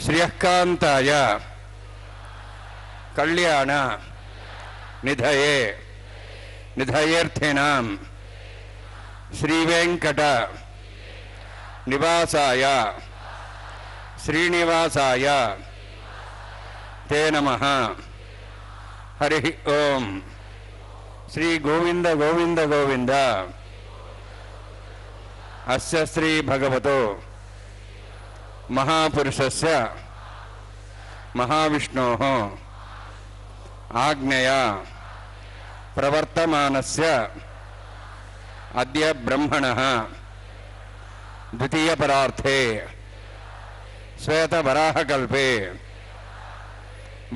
श्रियःकान्ताय कल्याण निधये निधयेऽर्थिनां श्रीवेंकट निवासाय श्रीनिवासाय ते नमः। हरि ओम। श्री गोविंद गोविंद गोविंद। अस्य श्री भगवतो महापुरुषस्य महाविष्णोः आज्ञया प्रवर्तमानस्य अद्य ब्रह्मणः द्वितीय परार्थे श्वेतवराहकल्पे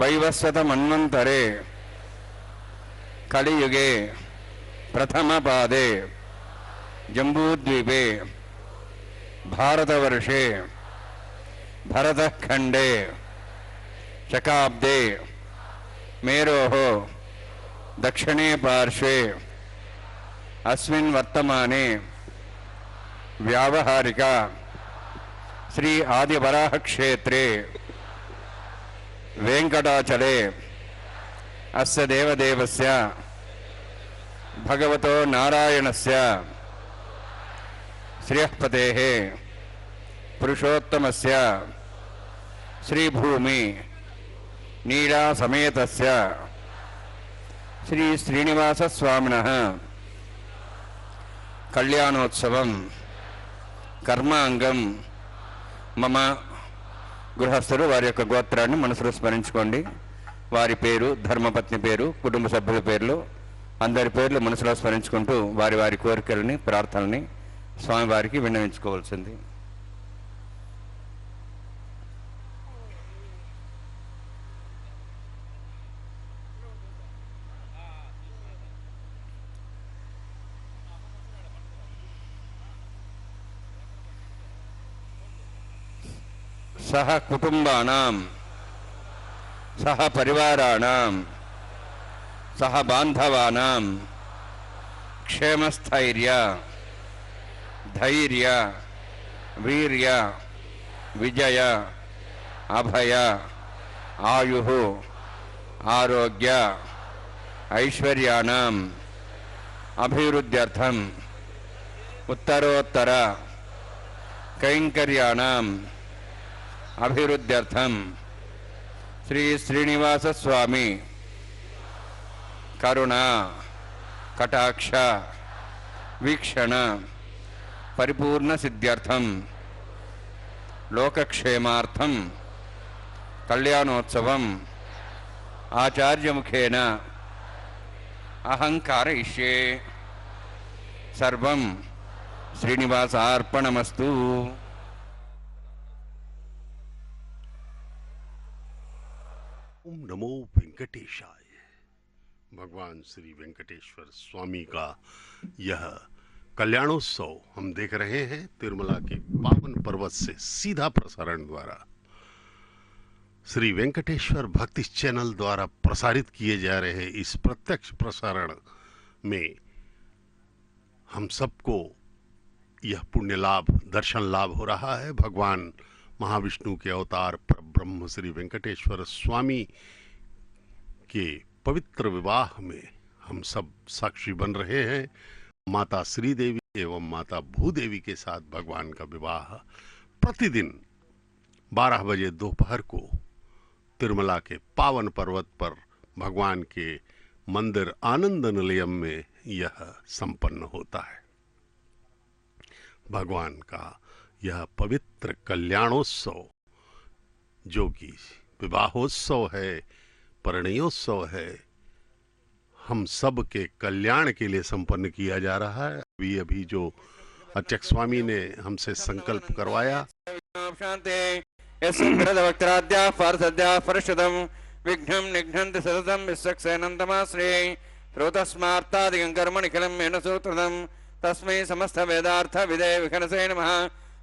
वैवस्वत मन्वन्तरे कलियुगे प्रथमपादे जम्बूद्वीपे भारतवर्षे भरतखंडे शकाब्दे मेरोः दक्षिणे पार्श्वे अस्मिन् वर्तमाने व्यावहारिक श्री आदिवराह क्षेत्रे वेंकटाचले अस्य देवदेवस्य भगवतो नारायणस्य श्रियःपतेः पुरुषोत्तमस्य श्रीभूमि नीला समेतस्य श्री श्रीनिवासस्वामिनः कल्याणोत्सवं कर्मांगं मम గృహస్థులు వారి యొక్క గోత్రాన్ని మనసులో స్మరించుకోండి. వారి పేరు, ధర్మపత్ని పేరు, కుటుంబ సభ్యుల పేర్లు, అందరి పేర్లు మనసులో స్మరించుకుంటూ వారి వారి కోరికలని, ప్రార్థనల్ని స్వామివారికి విన్నవించుకోవాల్సింది. सह कुटुंबानां सह परिवाराणां सह बांधवानां क्षेमस्थैर्य धैर्य वीर्य विजय अभय आयुः आरोग्य ऐश्वर्याणां अभिवृद्ध्यर्थं उत्तरोत्तर कैंकर्याणां अभिवृद्ध्यर्थं श्री श्रीनिवास स्वामी करुणा कटाक्ष वीक्षण परिपूर्ण सिद्ध्यर्थं लोकक्षेमार्थं कल्याणोत्सवम् आचार्यमुखेन अहं कारयिष्ये. सर्वं श्रीनिवासार्पणमस्तु. ओम नमो वेंकटेशाय। भगवान श्री वेंकटेश्वर स्वामी का यह कल्याणोत्सव हम देख रहे हैं तिरुमला के पावन पर्वत से सीधा प्रसारण द्वारा श्री वेंकटेश्वर भक्ति चैनल द्वारा प्रसारित किए जा रहे इस प्रत्यक्ष प्रसारण में हम सबको यह पुण्य लाभ, दर्शन लाभ हो रहा है। भगवान महाविष्णु के अवतार पर ब्रह्म श्री वेंकटेश्वर स्वामी के पवित्र विवाह में हम सब साक्षी बन रहे हैं। माता श्रीदेवी एवं माता भूदेवी के साथ भगवान का विवाह प्रतिदिन 12 बजे दोपहर को तिरुमला के पावन पर्वत पर भगवान के मंदिर आनंद निलयम में यह संपन्न होता है। भगवान का यह पवित्र कल्याणोत्सव जो कि विवाहोत्सव है, परिणयोत्सव है, हम सब के कल्याण के लिए संपन्न किया जा रहा है। अभी जो अध्यक्ष स्वामी ने हमसे संकल्प करवाया, विघ्नं निघ्नन्ति सततं विश्वक्सेनन्तमाश्रे श्रोतस्मार्तादिकं कर्मणिखिलं मेन सूत्रदं तस्मै समस्त वेदार्थ विदे विखनसे नमः।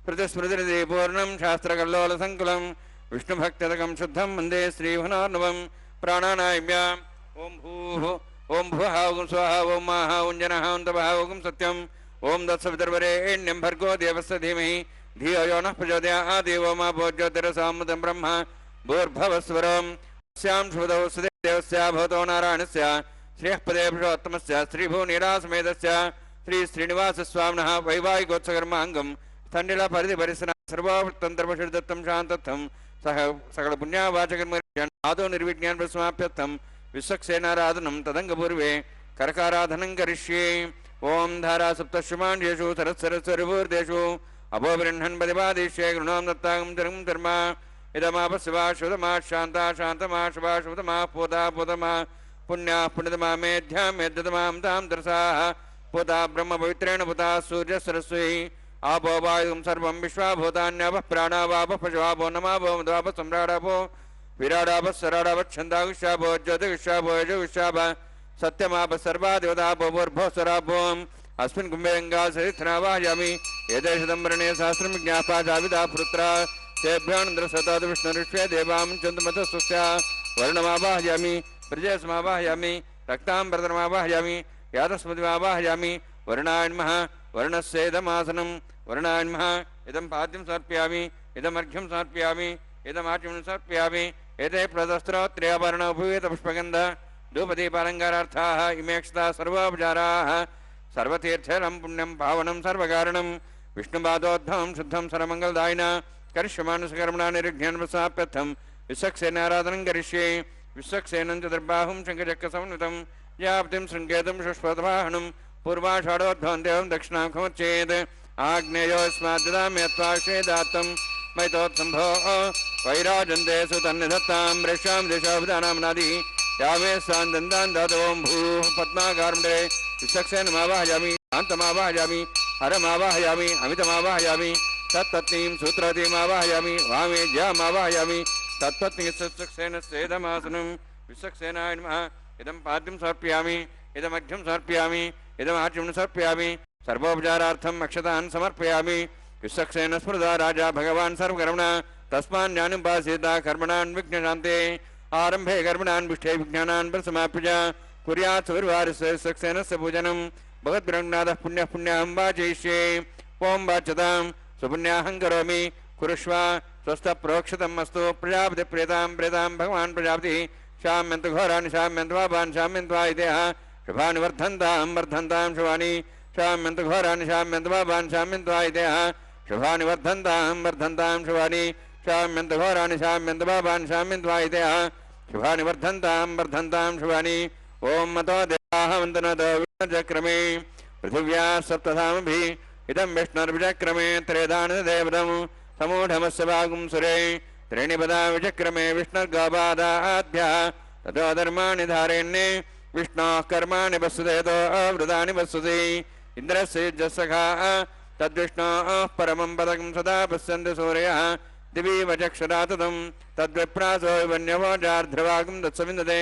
प्रतिस्मृतिरिति पूर्णं शास्त्रकल्लोलसङ्कुलं विष्णुभक्तिदकं शुद्धं वन्दे श्रीभुनार्णवं। प्राणानायम्य ओं भूः ओं भुवः ओं स्वः ओं माः ओं जनः ओं तपः ओं सत्यं ओं तत्सवितुर्वरेण्यं भर्गो देवस्य धीमहि धियो यो नः प्रचोदयात्। देवो मा भोज्योतिरसामृतं ब्रह्म भूर्भुवस्वरं स्यां शुभदौ सुदेवस्य भवतो नारायणस्य श्रीःपदे पुरुषोत्तमस्य श्रीभूनिरासमेतस्य श्री श्रीनिवासस्वामिनः वैवाहिकोत्सवकर्माङ्गं तण्डिल परिधिपरिसना सर्वतन्त्रपशुदत्तं शान्तत्वं सह सकल पुण्यावाचकर्म आदौ निर्विज्ञान प्रसमाप्यर्थं विश्वक्सेनाराधनं तदङ्गपूर्वे करकाराधनं करिष्ये। ओं धारा सप्तश्यमाण्येषु सरस्वरस्वरिभूर्देषु अभोभिरह्णन् प्रतिपादिष्ये गृणां दत्तां धर्म धर्म इदमापशिवा शुभमा शान्ता शान्तमा शुभा शुभतमा पोता पोतमा पुण्या पुण्यतमा मेध्या मेध्यतमां तां दर्शाः पोता ब्रह्म पवित्रेण पुता सूर्य सरस्वती आपो वायुं सर्वं विश्वाभूतान्यापः प्राणावापः पशुवापो नमापो मध्वापः सम्राडापो विराडापः सराडापः छन्दागुष्यापो ज्योतिगुष्यापो यजुगुष्यापः सत्यमापः सर्वा देवतापो भूर्भुवः स्वरापोम् अस्मिन् कुम्भे गङ्गासरित्थनावाहयामि एते शतम्बरणे सहस्रं विज्ञापाचाविदा पुत्रा तेभ्योऽनन्तरशताद् विष्णुरिष्वे देवां चन्द्रमतः स्वस्या वर्णमावाहयामि प्रजयसमावाहयामि रक्ताम्बरधरमावाहयामि यातस्मतिमावाहयामि वर्णाय नमः वर्णस्येदमासनं वर्णाय नमः इदं पाद्यं समर्पयामि इदमर्घ्यं समर्पयामि इदमाचमनं समर्पयामि एते प्रदस्त्रोत्र्याभरण उपवेत पुष्पगन्ध धूपदीपालङ्कारार्थाः इमेक्षता सर्वोपचाराः सर्वतीर्थं पुण्यं पावनं सर्वकारणं विष्णुपादोद्भवं शुद्धं सर्वमङ्गलदायिना करिष्यमानसकर्मणा निरुध्यन् प्रसाप्यर्थं विश्वक्सेनाराधनं करिष्ये विश्वक्सेनं चतुर्बाहुं शङ्खचक्रसमन्वितं याप्तिं शृङ्गेतुं शुष्पतवाहनं पूर्वाषाढोद्भवं देवं दक्षिणामुखमुच्चेत् आग्नेयोऽस्मात् ददामि यत्त्वाश्रेदात्तं मैतोत्सम्भो वैराजन्ते सुतन्निधत्तां वृक्षां दिशाभिधानाम्नादि यामे स्वान्दन्दान् दातवों भूः पद्माकारमण्डले विश्वक्सेनमावाहयामि शान्तमावाहयामि हरमावाहयामि अमितमावाहयामि तत्पत्नीं सूत्रवतीमावाहयामि वामे ज्यामावाहयामि तत्पत्नी विश्वक्सेनस्येदमासनं विश्वक्सेनाय नमः इदं पाद्यं समर्पयामि इदमघ्यं समर्पयामि इदमाच्यं समर्पयामि सर्वोपचारार्थं अक्षतान् समर्पयामि विश्वक्सेन स्मृता राजा भगवान् सर्वकर्मणा तस्मान् ज्ञानमुपासीता कर्मणान् विघ्नशान्ते आरम्भे कर्मणान् विष्ठे विज्ञानान् प्रसमाप्य कुर्यात् सुविर्वारस्य विश्वक्सेनस्य पूजनं भगवद्ब्रह्मनाथः पुण्यः पुण्याहं वाचयिष्ये ओं वाच्यतां सुपुण्याहं करोमि कुरुष्व स्वस्थप्रोक्षतम् अस्तु प्रजापति प्रेतां प्रेतां भगवान् प्रजापतिः शाम्यन्तु घोरान् शाम्यन्तु पापान् शाम्यन्तु आयतेः शुभानि वर्धन्तां वर्धन्तां शुभानि शाम्यन्तु घोरान् शाम्यन्तु पापान् शाम्यन्तु आयतेः शुभानि वर्धन्तां वर्धन्तां शुभानि शाम्यन्तु घोरान् शाम्यन्तु पापान् शाम्यन्तु आयतेः शुभानि वर्धन्तां वर्धन्तां शुभानि ओं मतो देवाः वन्दनतो विष्णुचक्रमे पृथिव्याः सप्तधामभिः इदं विष्णुर्विचक्रमे त्रेधानदेवतम् समूढमस्य भागुं सुरे त्रीणि पदा विचक्रमे विष्णुर्गोपादाभ्यः ततो धर्माणि धारेण्ये विष्णोः कर्माणि वसुदेतो अवृतानि वसुति इन्द्रस्य युज्यसखाः तद्विष्णोः परमं पदकं सदा पश्यन्ति सूर्यः दिवि वचक्षुरा तदं तद्विप्रासो वन्यवोजार्ध्रवागं तत्सविन्दते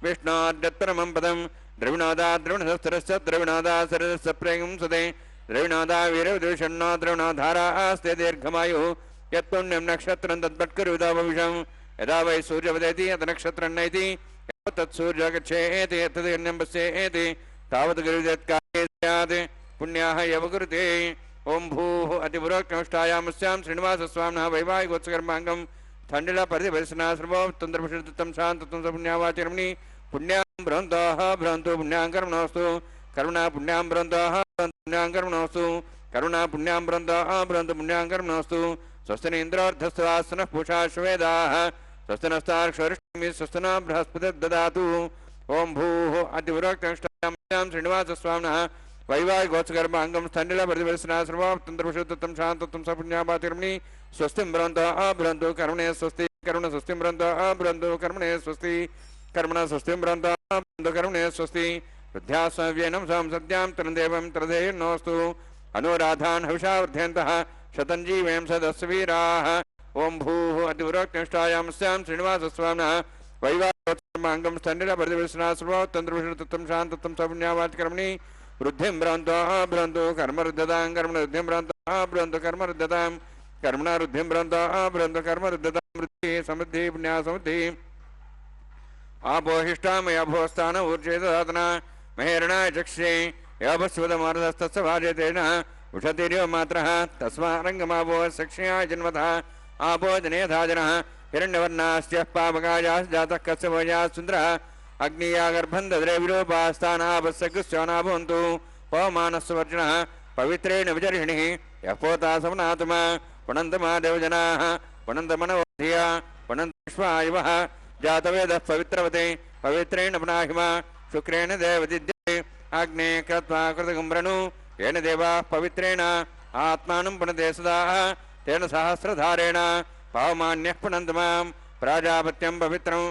विष्णोर्यत्परमं पदं द्रविणोदा द्रविणशस्त्रस्य द्रविणोदा सरसस्य प्रेगं सदे द्रविणोदा वीरविदूषण्णो द्रविणोधारास्ते दीर्घमायुः यत्पुण्यं नक्षत्रं तत्पट्करुदाभविषं यदा वै सूर्यवदेति यत् नक्षत्रं नैति तत्सूर्य गच्छेति यत्तदन्यं पश्येति तावत् गुरुदेत्काले स्यात् पुण्याः एव कुरुते ओं भूः अतिपुरोक्तमष्टायामस्यां श्रीनिवासस्वामिनः वैवाहिकोत्सकर्माङ्गं थण्डिलपरिधिपरिसना सर्वोत्तन्द्रपुषितं शान्तत्वं सपुण्यावाचरमणि पुण्यां बृहन्तोः बृहन्तु पुण्यां कर्मणोऽस्तु करुणा पुण्यां बृहन्तोः पुण्यां कर्मणोऽस्तु करुणा पुण्यां बृहन्तोः बृहन्तु पुण्यां कर्मणोऽस्तु स्वस्ति इन्द्रोर्धस्वासनः पूषा श्वेदाः स्वस्ति नस्तार्क्षरिष्टमि स्वस्ति न बृहस्पतिर्ददातु ओं भूः अतिपुरोक्तमष्टायां श्रीनिवासस्वामिनः वैवाहिकोत्सकर्माङ्गं स्थण्डिलपरिधिपरिसना सर्वोत्तन्द्रपुषितं शान्तत्वं सपुण्यावाचरमणि स्वस्तिं बृहन्तोः बृहन्तु कर्मणे स्वस्ति करुण स्वस्तिं बृहन्तोः बृहन्तु कर्मणे स्वस्ति कर्मण स्वस्तिं बृहन्तोः बृहन्तु कर्मणे स्वस्ति वृद्ध्यास्वेनं सां सद्यां तरन्देवं तरदेयन्नोऽस्तु अनुराधान् हविषा वर्धयन्तः शतं जीवेम सदस्य वीराः ओं भूः अतिपुरोक्तमष्टायामस्यां श्रीनिवासस्वामिनः वैवाहिकोत्सकर्माङ्गं स्थण्डिलपरिधिपरिसना सर्वोत्तन्द्रपुषितं शान्तत्वं सपुण्यावाचकर्मणि वृद्धिं बृहन्तोः बृहन्तु कर्मरुद्धतां कर्मणवृद्धिं बृहन्तोः बृहन्तु कर्मरुद्धतां कर्मणा वृद्धिं बृहन्तोः बृहन्तु कर्मरुद्धतां वृद्धिः समृद्धिः पुण्या समृद्धिः आपोहिष्टामया भोस्थान ऊर्जेदधातना महेरणाय चक्षे योपस्वदमारदस्तस्य भाजतेन उषतिर्यो मात्रः तस्मारङ्गमापो सक्षयाय जन्मतः आपो जनेधाजनः हिरण्यवर्णास्यः पावकायाः जातः कस्य भोजाः सुन्दरः अग्निया गर्भं दद्रे विलोपास्तानापस्य कृश्चाना भवन्तु पवमानस्वर्जनः पवित्रेण विजर्हिणिः यः पोता समनातुमा पुनन्तमा देवजनाः पुनन्तमनवधिया पुनन्तविश्वायुवः जातवेदः पवित्रवते पवित्रेण पुनाहिमा शुक्रेण देवदिद्ये अग्ने कृत्वा कृतगुम्रणु येन देवाः पवित्रेण आत्मानं पुनते सदाः तेन सहस्रधारेण पावमान्यः पुनन्त मां प्राजापत्यं पवित्रं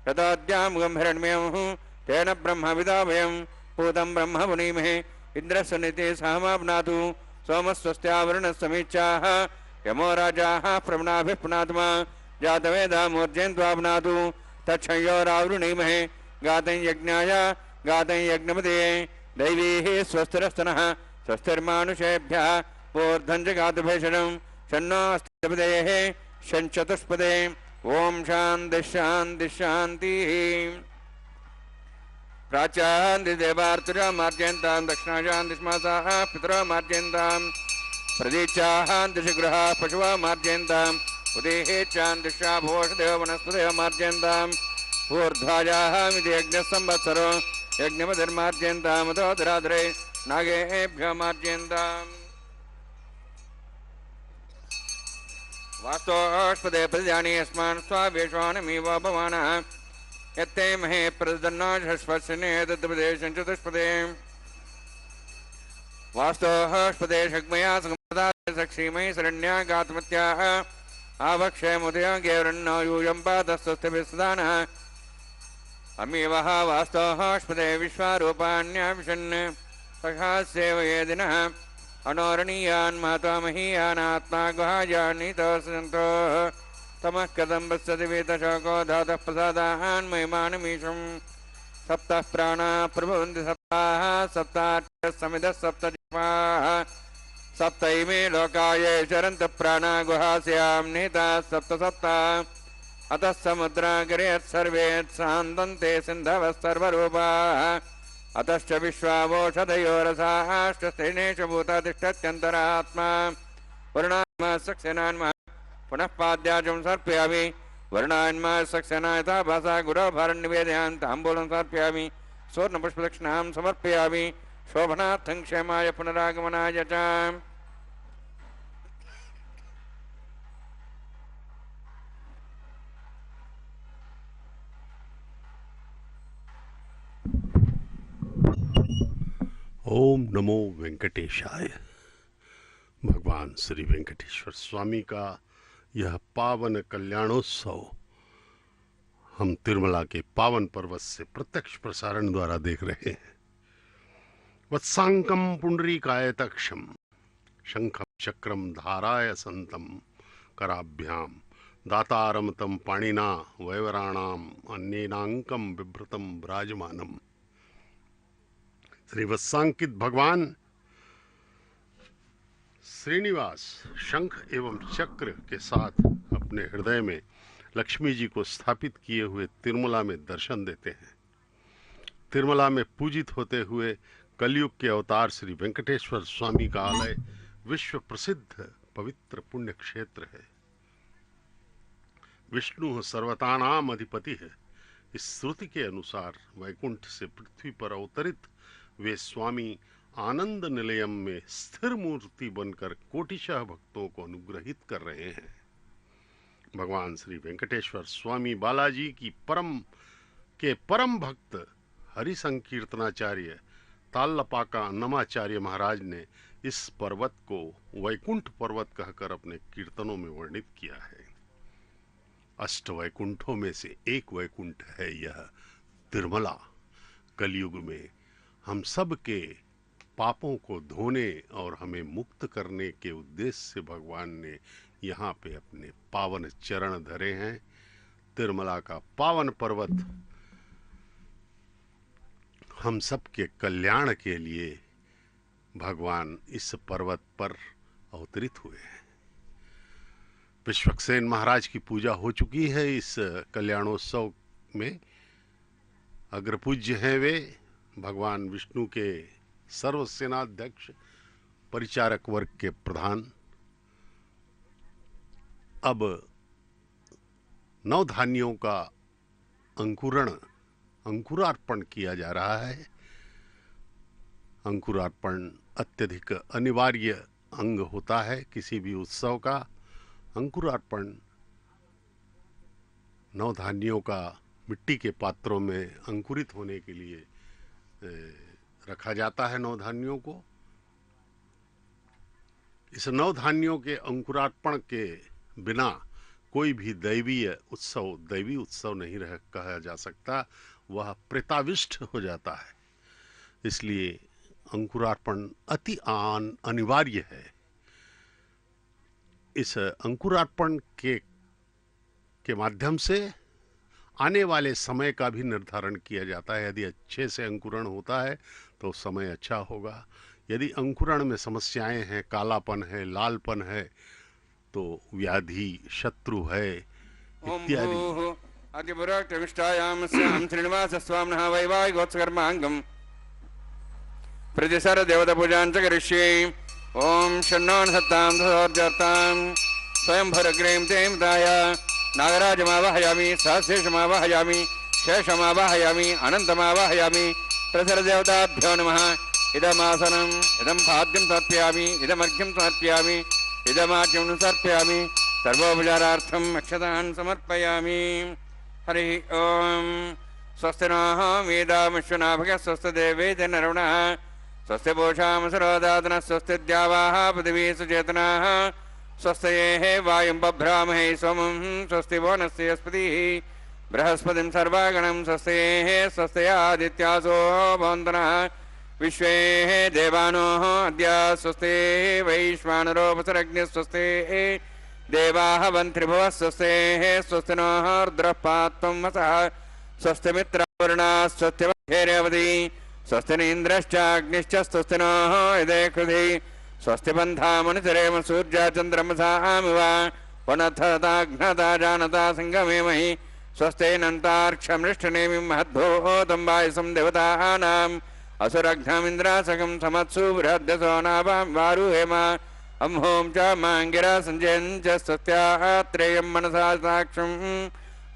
ततोऽद्यामुगं हिरण्मयं तेन ब्रह्मविदा वयं पूतं ब्रह्म पुनीमहे इन्द्रस्य नीतिः सहमाप्नातु सोमस्वस्त्यावरुणस्समीच्याः यमो राजाः प्रवणाभिः पुनातु मा जातवेदा मूर्जयन्त्वाप्नातु तच्छयोरावृणीमहे गातं यज्ञाय गातं यज्ञपदये दैवीः स्वस्तिरस्तनः स्वस्तिर्मानुषेभ्यः ऊर्ध्वं च गातुभेषणं षण्णोऽस्तिपदेः षण्चतुष्पदे ओं शान्तिः शान्तिः शान्तिः प्राच्यान्तिदेवार्तिरा मार्जयन्तां दक्षिणायान्तिष्मासाः पितरो मार्जयन्तां प्रदीचान्तिशिगृहाः पशवः मार्जयन्ताम् उदेः चान्तिषा भोषदेव वनस्पतयः मार्जयन्ताम् ऊर्ध्वाजाहमिति यज्ञसंवत्सरो यज्ञमधिर्मार्जयन्तामतोदरादरे नागेभ्यो मार्जयन्ताम् वास्तोष्पदे प्रजानि अस्मान् स्वावेशोऽनमीव भवानः यत्ते महे प्रदन्नो षष्पश्चिने दत्तपदेशं चतुष्पदे वास्तोष्पदे शग्मया सक्षीमयि शरण्या गातमत्याः आवक्षयमुदया गेवरन्नो यूयं पादस्तुस्तिभिस्दानः अमीवः वास्तोष्पदे विश्वारूपाण्याविशन् सखास्येव ये दिनः अनोरणीयान् महतामहीयानात्मा गुहायान्नितोऽसन्तो तमः कथं पश्यति वीतशोको धातः प्रसादान् महिमानमीशम् सप्तः प्राणा प्रभवन्ति सप्ताः सप्तार्चः समितः सप्तजिह्वाः सप्त इमे लोकाये चरन्तः प्राणा गुहास्यां निहिताः सप्त सप्ता अतः समुद्रागरे सर्वे सान्दन्ते सिन्धवः सर्वरूपाः अतश्च विश्वावोषधयो रसाश्च भूतातिष्ठत्यन्तरात्मा वर्णान्मा सक्सेनान्मा पुनः पाद्याजं समर्पयामि वर्णान्मा सक्सेना यथा भाषा गुरोभारं निवेदयामि ताम्बूलं समर्पयामि सुवर्णपुष्पदक्षिणां समर्पयामि शोभनार्थं क्षेमाय पुनरागमनाय च ओम नमो वेंकटेशाय। भगवान श्री वेंकटेश्वर स्वामी का यह पावन कल्याणोत्सव हम तिरुमला के पावन पर्वत से प्रत्यक्ष प्रसारण द्वारा देख रहे हैं। वत्सांकम पुंडरीकायतक्षम शंखम चक्रम धाराय संतम कराभ्याम दातारम तम पाणिना वैवराणाम अन्येनांकम बिभ्रतम विराजमानम। श्री वत्सांकित भगवान श्रीनिवास शंख एवं चक्र के साथ अपने हृदय में लक्ष्मी जी को स्थापित किए हुए तिरुमला में दर्शन देते हैं। तिरुमला में पूजित होते हुए कलयुग के अवतार श्री वेंकटेश्वर स्वामी का आलय विश्व प्रसिद्ध पवित्र पुण्य क्षेत्र है। विष्णु सर्वतानाम अधिपति है। इस श्रुति के अनुसार वैकुंठ से पृथ्वी पर अवतरित वे स्वामी आनंद निलयम में स्थिर मूर्ति बनकर कोटिशः भक्तों को अनुग्रहित कर रहे हैं। भगवान श्री वेंकटेश्वर स्वामी बालाजी की परम भक्त हरि संकीर्तनाचार्य तालपाका अन्नमाचार्य महाराज ने इस पर्वत को वैकुंठ पर्वत कहकर अपने कीर्तनों में वर्णित किया है। अष्ट वैकुंठों में से एक वैकुंठ है यह तिरुमला। कलयुग में हम सब के पापों को धोने और हमें मुक्त करने के उद्देश्य से भगवान ने यहाँ पे अपने पावन चरण धरे हैं। तिरुमला का पावन पर्वत हम सब के कल्याण के लिए भगवान इस पर्वत पर अवतरित हुए हैं। विश्वक्सेन महाराज की पूजा हो चुकी है। इस कल्याणोत्सव में अग्रपूज्य हैं वे भगवान विष्णु के सर्वसेनाध्यक्ष परिचारक वर्ग के प्रधान। अब नवधान्यों का अंकुरार्पण किया जा रहा है। अंकुरार्पण अत्यधिक अनिवार्य अंग होता है किसी भी उत्सव का। अंकुरार्पण नवधान्यों का मिट्टी के पात्रों में अंकुरित होने के लिए रखा जाता है नवधान्यों को। इस नवधान्यों के अंकुरार्पण के बिना कोई भी दैवी उत्सव नहीं कहा जा सकता, वह प्रेताविष्ट हो जाता है। इसलिए अंकुरार्पण अति अनिवार्य है। इस अंकुरार्पण के माध्यम से आने वाले समय का भी निर्धारण किया जाता है। यदि अच्छे से अंकुरण होता है तो समय अच्छा होगा। यदि अंकुरण में समस्याएं हैं, कालापन है, लालपन है, तो व्याधि, शत्रु है इत्यादि। श्रीनिवासस्वामिनः वैवाहिकोत्सकर्माङ्गं प्रतिसर देवता पूजां च करिष्ये। ओम शन्नो सत्तां सौर्जर्तां स्वयं भरग्रीं तें दाय नागराजमावाहयामि सहस्रेशमावाहयामि शेषमावाहयामि अनन्तमावाहयामि प्रसरदेवताभ्यो नमः इदमासनम् इदं पाद्यं समर्पयामि इदमर्घ्यं समर्पयामि इदमार्घ्यं समर्पयामि सर्वोपचारार्थम् अक्षतान् समर्पयामि हरिः ओम् स्वस्ति नः वेदामश्वनाभगः स्वस्ति देवेति नरुणः स्वस्ति पोषामसरोदातनः स्वस्ति द्यावाः पृथिवी सुचेतनाः स्वस्तेः वायुं बभ्रामहे सोमं स्वस्ति वनस्य स्पतिः बृहस्पतिं सर्वागणं स्वस्तेः स्वस्त्यादित्यासो भवन्तनः विश्वेः देवानोः अद्य स्वस्ते वैश्वानरोपसरग्निः स्वस्ते देवाः वन्त्रिभुवः स्वस्तेः स्वस्ति नः रुद्रः पात्वं वसः स्वस्ति मित्रावरुणाः स्वस्ति वैरेवती स्वस्ति नीन्द्रश्चाग्निश्च स्वस्ति नः यदे कृधि स्वस्ति बन्धामनुचरेम सूर्याचन्द्रमसामिव वनथताघ्नता जानता सङ्गमेमहि स्वस्तेनन्तार्क्षमृष्टनेमिं महद्भूतं वायुसं देवतानाम् असुरघ्नमिन्द्रासकं समत्सु बृहद्यसो नाभां वारुहेम अम्हों च माङ्गिरा सञ्जयं च स्वस्त्यात्रेयं मनसा साक्षं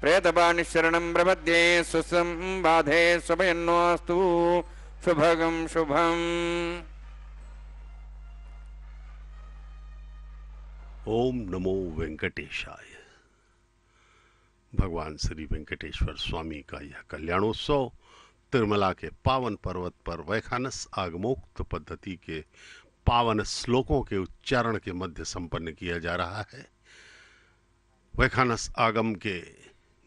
प्रेतपानिशरणं प्रपद्ये स्वस्तं बाधे स्वभयन्नोऽस्तु शुभगं शुभम्। ओम नमो वेंकटेशाय। भगवान श्री वेंकटेश्वर स्वामी का यह कल्याणोत्सव तिरुमला के पावन पर्वत पर वैखानस आगमोक्त पद्धति के पावन श्लोकों के उच्चारण के मध्य संपन्न किया जा रहा है। वैखानस आगम के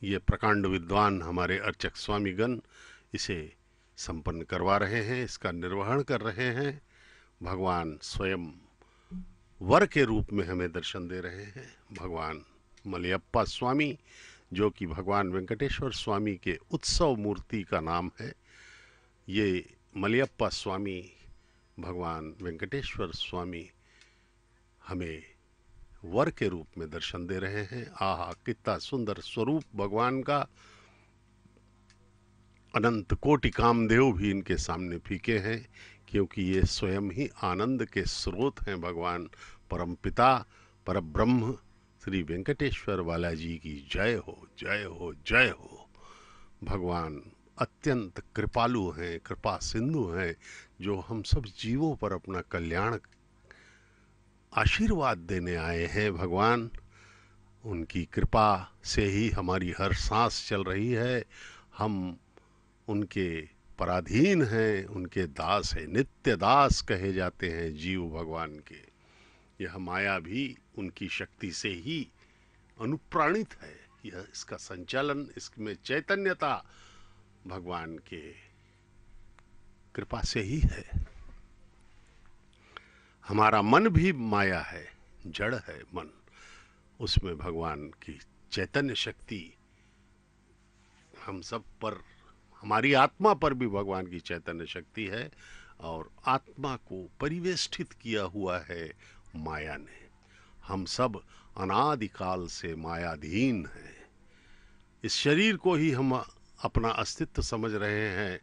ये प्रकांड विद्वान हमारे अर्चक स्वामीगण इसे संपन्न करवा रहे हैं, इसका निर्वहन कर रहे हैं। भगवान स्वयं वर के रूप में हमें दर्शन दे रहे हैं। भगवान मलयप्पा स्वामी, जो कि भगवान वेंकटेश्वर स्वामी के उत्सव मूर्ति का नाम है, ये मलयप्पा स्वामी भगवान वेंकटेश्वर स्वामी हमें वर के रूप में दर्शन दे रहे हैं। आहा, कितना सुंदर स्वरूप भगवान का। अनंत कोटि कामदेव भी इनके सामने फीके हैं, क्योंकि ये स्वयं ही आनंद के स्रोत हैं। भगवान परमपिता परब्रह्म श्री वेंकटेश्वर बालाजी की जय हो, जय हो, जय हो। भगवान अत्यंत कृपालु हैं, कृपा सिंधु हैं, जो हम सब जीवों पर अपना कल्याण आशीर्वाद देने आए हैं। भगवान उनकी कृपा से ही हमारी हर सांस चल रही है। हम उनके पराधीन हैं, उनके दास हैं, नित्य दास कहे जाते हैं जीव भगवान के। यह माया भी उनकी शक्ति से ही अनुप्राणित है। यह इसका संचालन, इसमें चैतन्यता भगवान के कृपा से ही है। हमारा मन भी माया है, जड़ है मन, उसमें भगवान की चैतन्य शक्ति हम सब पर, हमारी आत्मा पर भी भगवान की चैतन्य शक्ति है, और आत्मा को परिवेष्टित किया हुआ है माया ने। हम सब अनादिकाल से मायाधीन हैं। इस शरीर को ही हम अपना अस्तित्व समझ रहे हैं,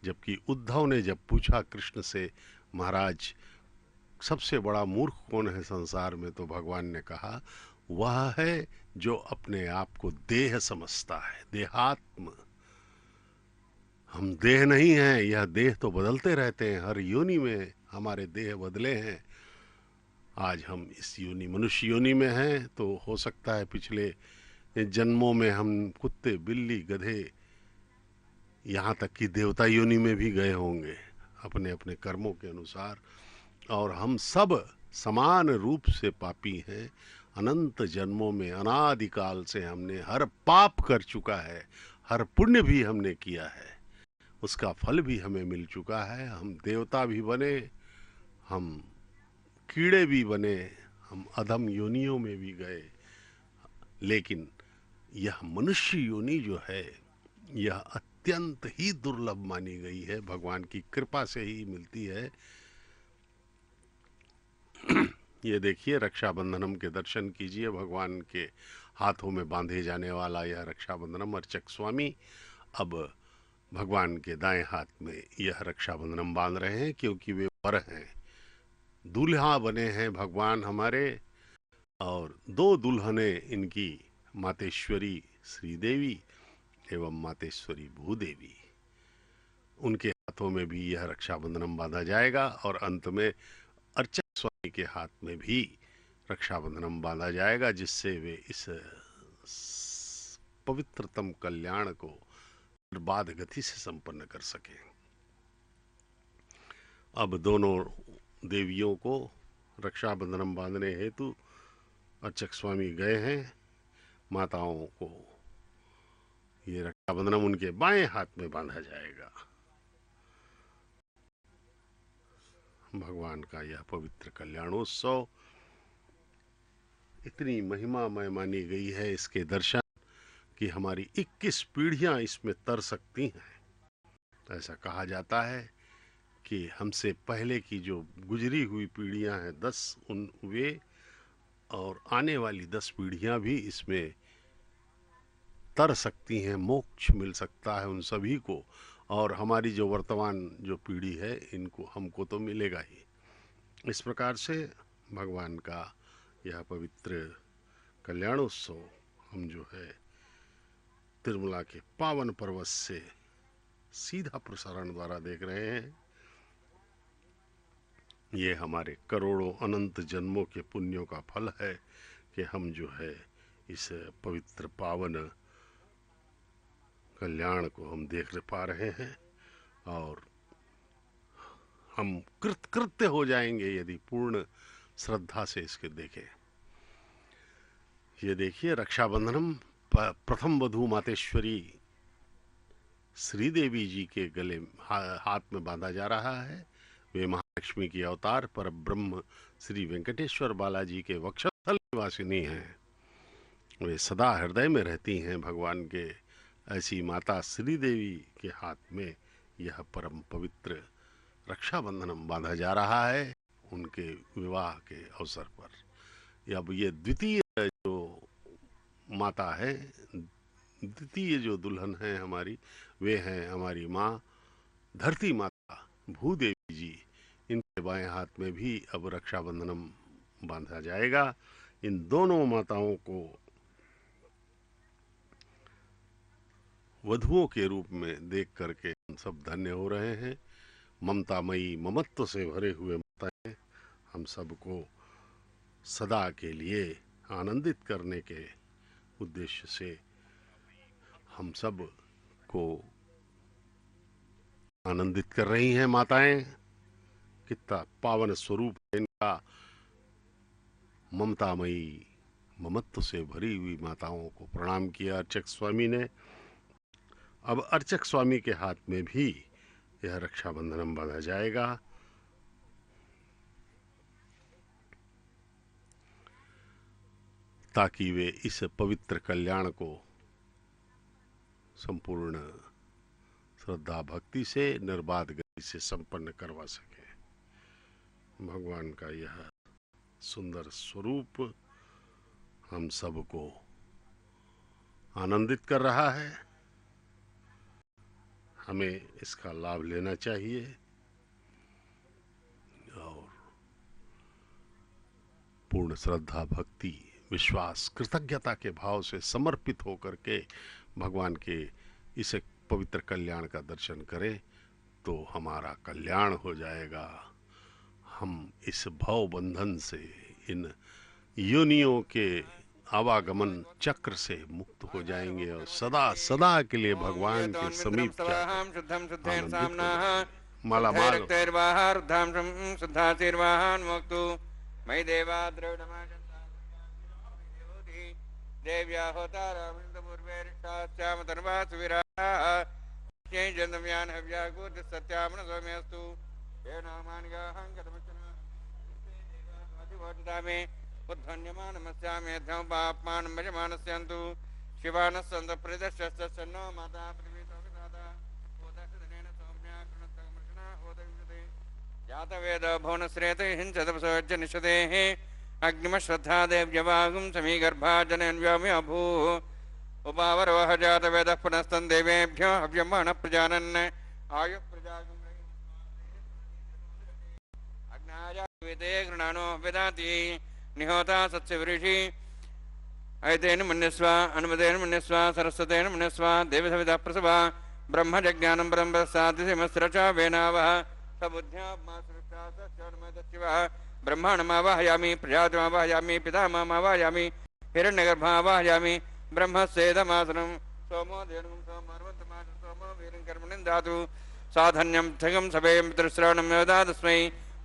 जबकि उद्धव ने जब पूछा कृष्ण से, महाराज सबसे बड़ा मूर्ख कौन है संसार में, तो भगवान ने कहा वह है जो अपने आप को देह समझता है, देहात्म। हम देह नहीं हैं, यह देह तो बदलते रहते हैं, हर योनि में हमारे देह बदले हैं। आज हम इस योनि, मनुष्य योनि में हैं, तो हो सकता है पिछले जन्मों में हम कुत्ते, बिल्ली, गधे, यहाँ तक कि देवता योनि में भी गए होंगे अपने अपने कर्मों के अनुसार। और हम सब समान रूप से पापी हैं। अनंत जन्मों में अनादिकाल से हमने हर पाप कर चुका है, हर पुण्य भी हमने किया है, उसका फल भी हमें मिल चुका है। हम देवता भी बने, हम कीड़े भी बने, हम अधम योनियों में भी गए, लेकिन यह मनुष्य योनि जो है, यह अत्यंत ही दुर्लभ मानी गई है, भगवान की कृपा से ही मिलती है। ये देखिए, रक्षाबंधनम के दर्शन कीजिए। भगवान के हाथों में बांधे जाने वाला यह रक्षाबंधनम अर्चक स्वामी अब भगवान के दाएं हाथ में यह रक्षाबंधनम बांध रहे हैं, क्योंकि वे वर हैं, दूल्हा बने हैं भगवान हमारे। और दो दुल्हने इनकी मातेश्वरी श्रीदेवी एवं मातेश्वरी भूदेवी, उनके हाथों में भी यह रक्षाबंधन बांधा जाएगा और अंत में अर्चक स्वामी के हाथ में भी रक्षाबंधन बांधा जाएगा, जिससे वे इस पवित्रतम कल्याण को निर्बाध गति से संपन्न कर सके। अब दोनों देवियों को रक्षाबंधन बांधने हेतु अर्चक स्वामी गए हैं। माताओं को ये रक्षाबंधन उनके बाएं हाथ में बांधा जाएगा। भगवान का यह पवित्र कल्याणोत्सव इतनी महिमामय मानी गई है, इसके दर्शन कि हमारी 21 पीढ़ियां इसमें तर सकती हैं। ऐसा कहा जाता है कि हमसे पहले की जो गुजरी हुई पीढ़ियां हैं 10, वे और आने वाली 10 पीढ़ियां भी इसमें तर सकती हैं, मोक्ष मिल सकता है उन सभी को, और हमारी जो वर्तमान जो पीढ़ी है इनको हमको तो मिलेगा ही। इस प्रकार से भगवान का यह पवित्र कल्याणोत्सव हम जो है तिरुमला के पावन पर्वत से सीधा प्रसारण द्वारा देख रहे हैं। ये हमारे करोड़ों अनंत जन्मों के पुण्यों का फल है कि हम जो है इस पवित्र पावन कल्याण को हम देख पा रहे हैं, और हम कृतकृत्य हो जाएंगे यदि पूर्ण श्रद्धा से इसके देखें। ये देखिए, रक्षाबंधनम प्रथम वधू मातेश्वरी श्रीदेवी जी के गले हाथ में बांधा जा रहा है। वे महालक्ष्मी की अवतार पर ब्रह्म श्री वेंकटेश्वर बालाजी के वक्षस्थल निवासिनी हैं। वे सदा हृदय में रहती हैं भगवान के। ऐसी माता श्रीदेवी के हाथ में यह परम पवित्र रक्षाबंधन बांधा जा रहा है उनके विवाह के अवसर पर। अब ये द्वितीय जो माता है, द्वितीय जो दुल्हन है हमारी, वे हैं हमारी माँ धरती माता भूदेवी जी। इनके बाएं हाथ में भी अब रक्षाबंधन बांधा जाएगा। इन दोनों माताओं को वधुओं के रूप में देख करके हम सब धन्य हो रहे हैं। ममतामयी ममत्व से भरे हुए माताएं हम सबको सदा के लिए आनंदित करने के उद्देश्य से हम सब को आनंदित कर रही हैं। माताएं, कितना पावन स्वरूप है इनका। ममतामयी ममत्व से भरी हुई माताओं को प्रणाम किया अर्चक स्वामी ने। अब अर्चक स्वामी के हाथ में भी यह रक्षाबंधन बांधा जाएगा। ताकि वे इस पवित्र कल्याण को संपूर्ण श्रद्धा भक्ति से निर्बाध गति से संपन्न करवा सके। भगवान का यह सुंदर स्वरूप हम सबको आनंदित कर रहा है। हमें इसका लाभ लेना चाहिए और पूर्ण श्रद्धा भक्ति विश्वास कृतज्ञता के भाव से समर्पित होकर के भगवान के इस पवित्र कल्याण का दर्शन करें तो हमारा कल्याण हो जाएगा। हम इस भव बंधन से, इन योनियों के आवागमन चक्र से मुक्त हो जाएंगे और सदा सदा के लिए भगवान के समीप माला माल देव्या शिवानस्संत प्रदर्शनो माता जातवेद भुवन श्रेत हिंसदपसोज्य निषदेः अग्निमश्रद्धा देव्यवागुं समीगर्भा जनन्व्योम्य भू उपावरोह जातवेदः पुनस्तन् देवेभ्यो हव्यमानः प्रजानन् आयुः प्रजागुं अग्नाया वेदे गृणानो वेदाति निहोता सत्स्यवृषि ऐतेन मन्यस्व अनुमतेन मन्यस्व सरस्वतेन मन्यस्व देवसविता प्रसव ब्रह्मज्ञानं परं प्रसादिमस्रचा वेनावः सबुद्ध्यात्मा ब्रह्माणमावाहयामि प्रजातिमावाहयामि पितामहमावाहयामि हिरण्यगर्भावाहयामि ब्रह्मस्येदमासनं सोमो धेनुं सोमर्वन्तमानं सोमो वीरं कर्मणिं दातु साधन्यं थगं सभेयं पितृश्रवणं योदातस्मै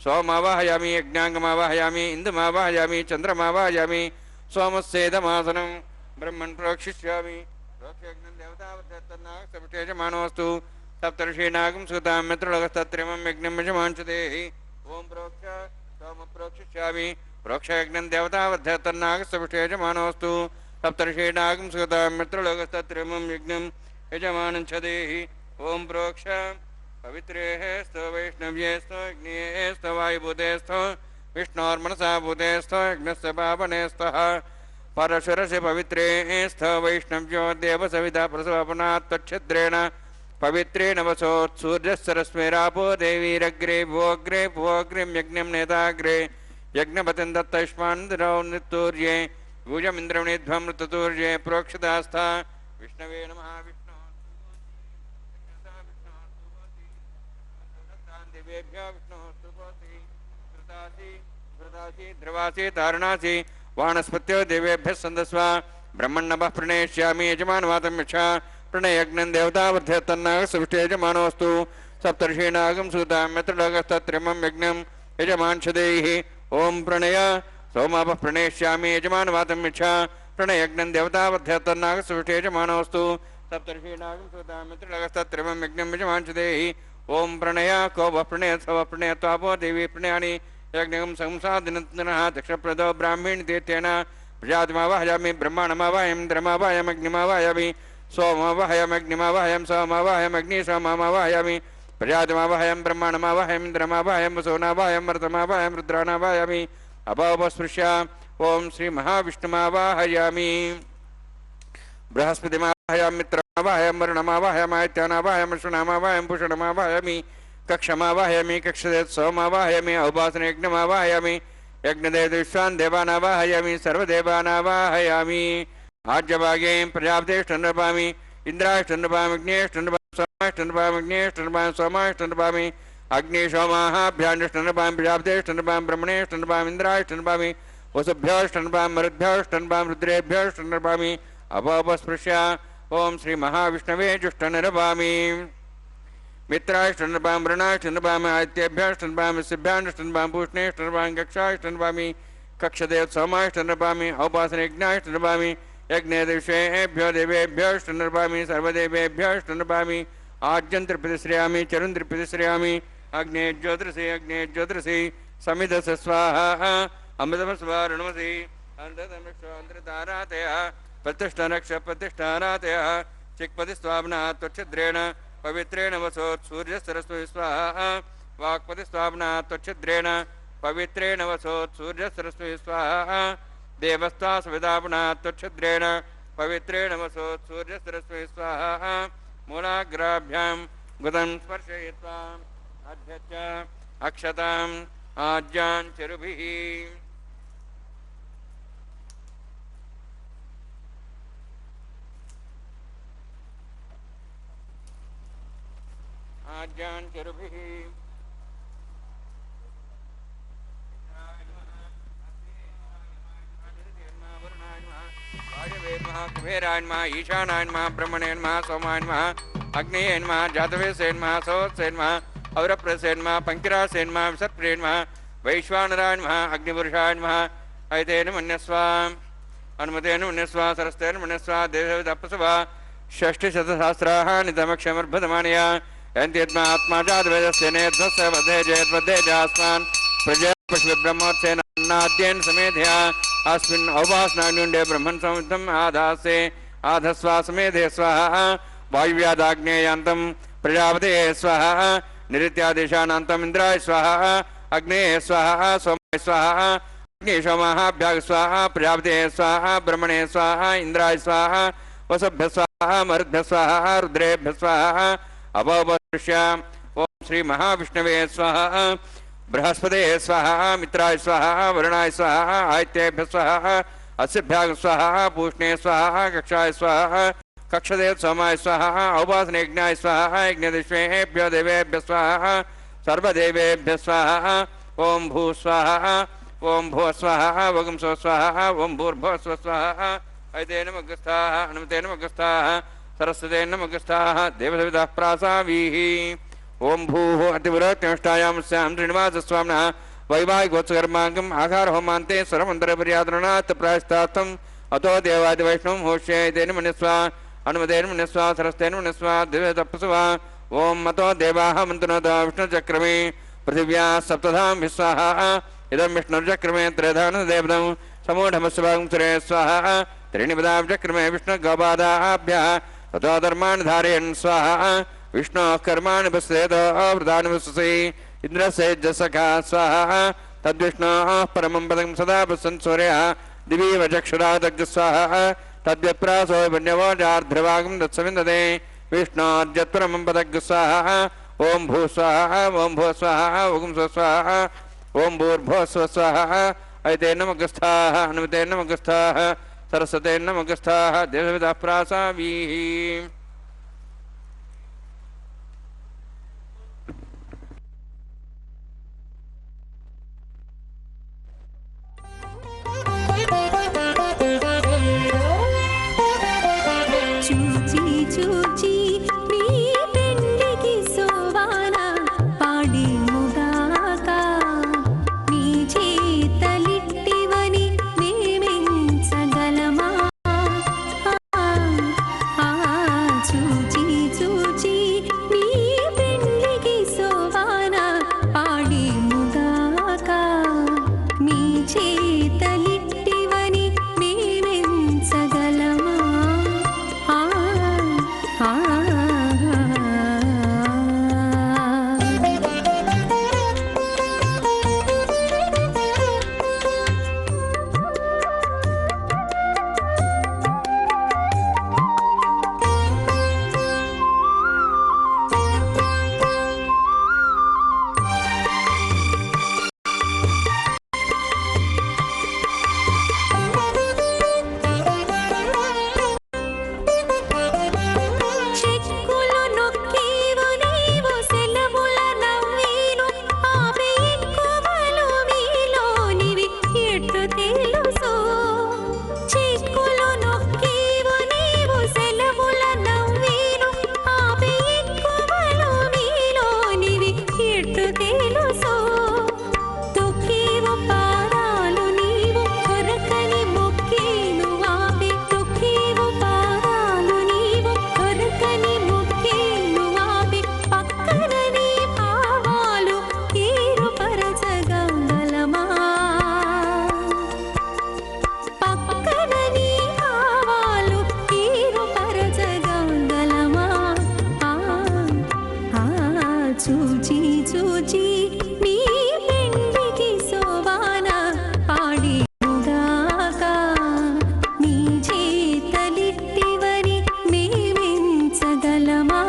सोमावाहयामि यज्ञाङ्गमावाहयामि इन्दुमावाहयामि चन्द्रमावाहयामि सोमस्येदमासनं ब्रह्मन् प्रोक्षिष्यामि प्रोक्षयज्ञं देवतावत्यमानोऽस्तु सप्तर्षीणागं सुतां मित्रलोकस्तत्रिमं यज्ञं यजमांशदेहि ओं प्रोक्ष सोम प्रोक्षिष्यामि प्रोक्षयज्ञं देवतावध्यतन्नागस्तविषयजमानोऽस्तु सप्तर्षीणागं सुतां मित्रलोकस्तत्रिमं यज्ञं यजमानंशदेहि ओं प्रोक्ष पवित्रेः स्तो वैष्णव्येस्तो अग्नेयेस्तो वायुभूतेस्तो विष्णोर्मनसा भूतेस्तो यज्ञस्य पावनेस्तः परशुरस्य पवित्रे स्थ वैष्णव्यो देवसविता प्रसवपनात् त्वच्छिद्रेण पवित्रेण वसोत्सूर्यस्सरस्मेरापो देवीरग्रे भोग्रे भोग्रिं यज्ञं नेताग्रे यज्ञपतिं दत्तैष्मान्द्रौ नित्तूर्ये भुजमिन्द्रवणिध्वं ऋततूर्ये प्रोक्षितास्था विष्णवे नमः विष्णो दिव्येभ्यो विष्णो स्तुति घृतासि ध्रुवासि तारणासि वानस्पत्यो देवेभ्यः सन्दस्व ब्रह्मण्णवः प्रणेष्यामि यजमानवातं यच्छा प्रणयज्ञं देवतावर्ध्यतन्नागसविष्टे यजमानोऽस्तु सप्तर्षीणागं सूतां मित्रलोकस्तत्रिमं यज्ञं यजमांशदेहि ओं प्रणय सोमापः प्रणेष्यामि यजमानवातं यच्छा प्रणयज्ञं देवतावर्ध्यतन्नागसविष्टे यजमानोऽस्तु सप्तर्षीणागं सूतां मित्रलोकस्तत्रिमं यज्ञं यजमांशदेहि ओं प्रणय को वः प्रणय स वः प्रणय त्वापो देवी प्रणयानि यज्ञं संसादिनः दक्षप्रदो ब्राह्मीण तीर्थेन प्रजातिमावाहयामि ब्रह्माणमावाहयं इन्द्रमावाहयम् अग्निमावाहयामि सोममावाहयमग्निमावाहयं सोममावाहयमग्नि सोममावाहयामि प्रजातिमावाहयं ब्रह्माणमावाहयम् इन्द्रमावाहयं वसोनावाहयं मरुतमावाहयं रुद्राणावाहयामि अपावस्पृश्य ओं श्री महाविष्णुमावाहयामि बृहस्पतिमावाहयामि मित्रमावाहयं वरुणमावाहयम् आदित्यानावाहयम् अश्विनामावाहयं भूषणमावाहयामि कक्षमावाहयामि कक्षदेव सोमावाहयामि औपासनयज्ञमावाहयामि यज्ञदेव विश्वान् देवानावाहयामि सर्वदेवानावाहयामि आज्यभागे प्रजापतेष्टन्नपामि इन्द्राष्टन्नपामि अग्नेष्टन्नपामि सोमाष्टन्नपामि अग्नेष्टन्नपामि सोमाष्टन्नपामि अग्निशोमाभ्याण्डष्टन्नपामि प्रजापतेष्टन्नपामि ब्रह्मणेष्टन्नपामि इन्द्राष्टन्नपामि वसुभ्योष्टन्नपामि मरुद्भ्योष्टन्नपामि रुद्रेभ्योष्टन्नपामि अपोपस्पृश्य ओं श्री महाविष्णवे जुष्टन्नपामि मित्राष्टन्नपामि वृणाष्टन्नपामि आदित्येभ्योष्टन्नपामि सिभ्याण्डष्टन्नपामि पूष्णेष्टन्नपामि कक्षाष्टन्नपामि कक्षदेव सोमाष्टन्नपामि औपासनयज्ञाष्टन्नपामि यज्ञेभ्यो देवेभ्योष्टन्नपामि सर्वदेवेभ्योष्टन्नपामि आज्यं त्रिप्रतिश्रयामि चरुं त्रिप्रतिश्रयामि अग्ने ज्योतिषि समिधस्य स्वाहा अमृतमस्वारुणमसि अन्ततमक्षान्तरतारातयः प्रतिष्ठानक्षप्रतिष्ठानातयः चिक्पतिस्वाम्ना त्वच्छिद्रेण पवित्रेण वसोत्सूर्यसरस्वती स्वाहा वाक्पतिस्वाम्ना त्वच्छिद्रेण पवित्रेण वसोत्सूर्यसरस्वती स्वाहा देवस्ता सविदापुना त्वच्छिद्रेण पवित्रेण वसोत्सूर्यसरस्वती स्वाहा मूलाग्राभ्यां गुदं स्पर्शयित्वा अध्यच्च अक्षताम् आज्यान् चरुभिः आज्यान् चरुभिः कुबेराय नमः ईशानाय नमः ब्रह्मणे नमः सोमाय नमः अग्नेय नमः जातवेसे नमः सोत्से नमः अवरप्रसे नमः पंकिरासे नमः विसर्पणे नमः वैश्वानराय नमः अग्निपुरुषाय नमः ऐतेन मन्यस्व अनुमतेन मन्यस्व सरस्तेन मन्यस्व देवदप्पसव षष्टिशतसहस्राः नितमक्षमर्भतमानया यन्त्यत्मा आत्मा जातवेदस्य नेध्वस्य वधे जयद्वधे जास्मान् प्रजा पशुब्रह्मोत्सेन अन्नाद्येन समेधया अस्मिन् औपासनाग्निण्डे ब्रह्मन् समुद्धम् आधासे आधस्वा समेधे स्वाहा वायुव्यादाग्नेयान्तं प्रजापते स्वाहा निरित्यादेशानान्तम् इन्द्राय स्वाहा अग्नेय स्वाहा सोमाय स्वाहा अग्निशोमाभ्याग स्वाहा प्रजापते स्वाहा ब्रह्मणे स्वाहा इंद्राय स्वाहा वसुभ्य स्वाहा मरुद्भ्य स्वाहा रुद्रेभ्य स्वाहा अवपदृश्य ओं श्री महाविष्णवे स्वाहा बृहस्पते स्वाहा मित्राय स्वाहा वरुणाय स्वाहा आदित्येभ्य स्वाहा अस्यभ्याग स्वाहा पूष्णे स्वाहा कक्षाय स्वाहा कक्षदेव सोमाय स्वाहा औपासनेज्ञाय स्वाहा यज्ञदिष्वेभ्यो देवेभ्य स्वाहा सर्वदेवेभ्य स्वाहा ओम भू स्वाहा ओम भो स्वाहा वगम स्व स्वाहा ओम भूर्भुव स्व स्वाहा ऐतेन मगस्थाः अनुमतेन मगस्थाः सरस्वतेन मगस्थाः देवसवितः प्रासावीः ओम भूः अतिवृत्तिष्ठायां स्यां श्रीनिवासस्वामिनः वैवाहिकोत्सकर्माङ्गम् आहार होमान्ते स्वरमन्तरपर्यादरणात् प्रायश्चात्तम् अतो देवादिवैष्णवं होष्येतेन मन्यस्वा अनुमतेन मन्यस्वा सरस्तेन मन्यस्वा दिव्यतपस्वा ओम अतो देवाः मन्त्रनोद विष्णुचक्रमे पृथिव्या सप्तधां विस्वाहा इदं विष्णुचक्रमे त्रयधानदेवतं समूढमस्वागं सुरे स्वाहा त्रीणि पदां चक्रमे विष्णुगोपादाभ्यः ततो धर्मान् धारयन् स्वाहा विष्णोः कर्माणि पश्येत वृतानि वससि इन्द्रस्य जसखा स्वाहा तद्विष्णोः परमं पदं सदा पश्यन् सूर्यः दिवीव चक्षुरादग् स्वाहा तद्व्यप्रासो वन्यवोजार्ध्रवागं तत्सविन्दते विष्णोर्जत्परमं पदग् स्वाहा ओम भू स्वाहा ओम भो स्वाहा ओम स्व स्वाहा ओम भूर्भुव स्व स्वाहा ऐतेन मगस्थाः अनुमतेन मगस्थाः सरस्वतेन मगस्थाः देवसवितः प्रासावीः చూచి చూచి నీ పెండికి సోవాన పాడి ముగాక నీ చేతలిట్టివని మేమెంచగలమా చూచి చూచి నీ పెండికి సోవాన పాడి ముగాక నీ చేతలిట్టివని మేమెంచగలమా చెక్కులు నొక్కేవు నీవు సెలవుల నవ్వేను ఆమె ఎక్కువలు మీలోనివి ఎట్టు తెలుసు చెక్కులు నొక్కేవు నీవు సెలవుల నవ్వేను ఆమె ఎక్కువలు మీలోనివి ఎట్టు తెలుసు తొక్కేవు పాదాలు నీవు కొరకని మొక్కేను ఆమె తొక్కేవు పాదాలు నీవు కొరకని మొక్కేను ఆమె పక్కన నీ భావాలు ఏరుపరచగలమా పక్కన నీ భావాలు ఏరుపరచగలమా చూచి చూచి నీ పెండికి శోభాన పాడి ముగాక నీ చేతలిట్టివని మేమెంచగలమా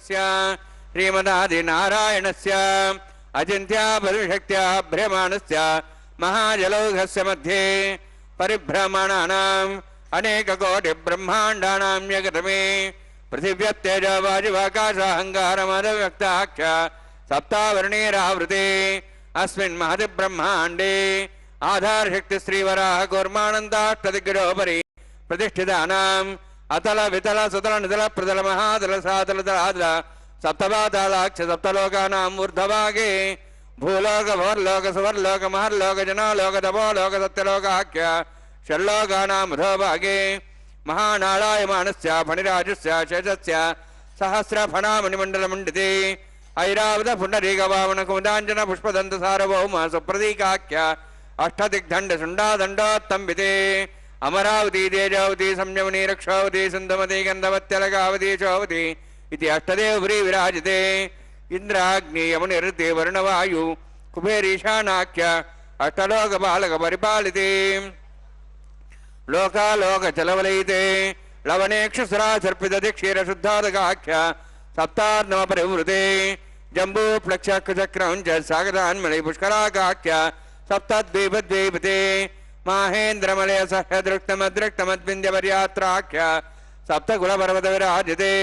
नारायणस्य श्रीमदादिनारायणस्य अचिन्त्यापरिशक्त्या भ्रमाणस्य महाजलौघस्य मध्ये परिभ्रमणानाम् अनेककोटिब्रह्माण्डानां यगतमे पृथिव्यत्तेजवायुवाकाशाहङ्कारमदव्यक्ताख्य सप्तावर्णेरावृते अस्मिन् महति ब्रह्माण्डे आधारशक्ति श्रीवराह कूर्मानन्दाष्टदिग्गजोपरि प्रतिष्ठितानाम् अतल वितल सुतल नितल प्रतल महातल सातल तलातल सप्तपातालाक्ष सप्तलोकानां ऊर्ध्वभागे भूलोक भवर्लोक सुवर्लोक महर्लोक जनालोक तपोलोक सत्यलोकाख्य षल्लोकानां अधोभागे महानारायमानस्य फणिराजस्य शेषस्य सहस्रफणामणिमण्डलमण्डिते ऐरावत पुण्डरीकवामन कुमुदाञ्जन पुष्पदन्त सार्वभौम सुप्रतीकाख्य अष्टदिग्दण्ड शुण्डादण्डोत्तम्बिते अमरावती तेजावती संयमनी रक्षावती सिन्धुमती गन्धवत्यलकावती चौवती इति अष्टदेवपुरी विराजिते इंद्राग्नि यमुनिर्ते वरुणवायु कुबेरीशानाख्य अष्टलोकपालक परिपालिते लोकालोकचलवलयिते लवणेक्षुसरासर्पितदिक्षीरशुद्धादकाख्य सप्तार्णव परिवृते जम्बूप्लक्षचक्रं च सागरान्मलि पुष्कराकाख्य सप्तद्वीपद्वीपते माहेन्द्रमलय सह्यदृक्तमदृक्तमद्विन्द्यपर्यात्राख्य सप्तकुलपर्वतविराजिते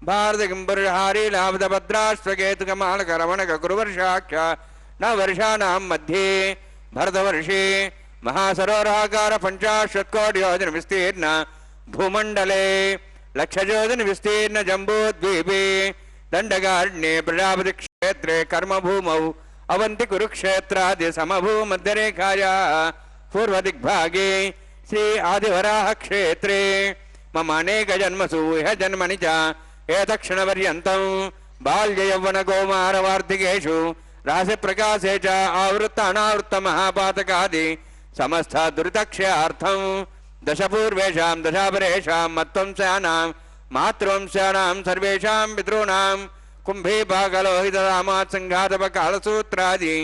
भारतकिम्बुर्हारी लाभदभद्राश्वकेतुकमालकरमणककुरुवर्षाख्य नववर्षाणां मध्ये भरतवर्षे महासरोवराकार 50 योजन विस्तीर्ण भूमंडले लक्षयोजन विस्तीर्ण जम्बूद्वीपे दंडकारण्ये प्रजापति क्षेत्रे कर्मभूमौ अवंति कुरुक्षेत्रादि समभूमध्यरेखायाः पूर्वदिग्भागे श्री आदिवराह क्षेत्रे मम अनेक जन्मसु इह जन्मनि च एतक्षणपर्यन्तं बाल्य यौवन कौमार वार्धिकेषु राशि प्रकाशे च आवृत्त अनावृत्त महापातकादि समस्त दुरितक्षयार्थं दशपूर्वेषां दशापरेषां मत्वंस्यानां मातृवंस्यानां सर्वेषां पितॄणां कुम्भीपाकलोहितरामात् संघातपकालसूत्रादि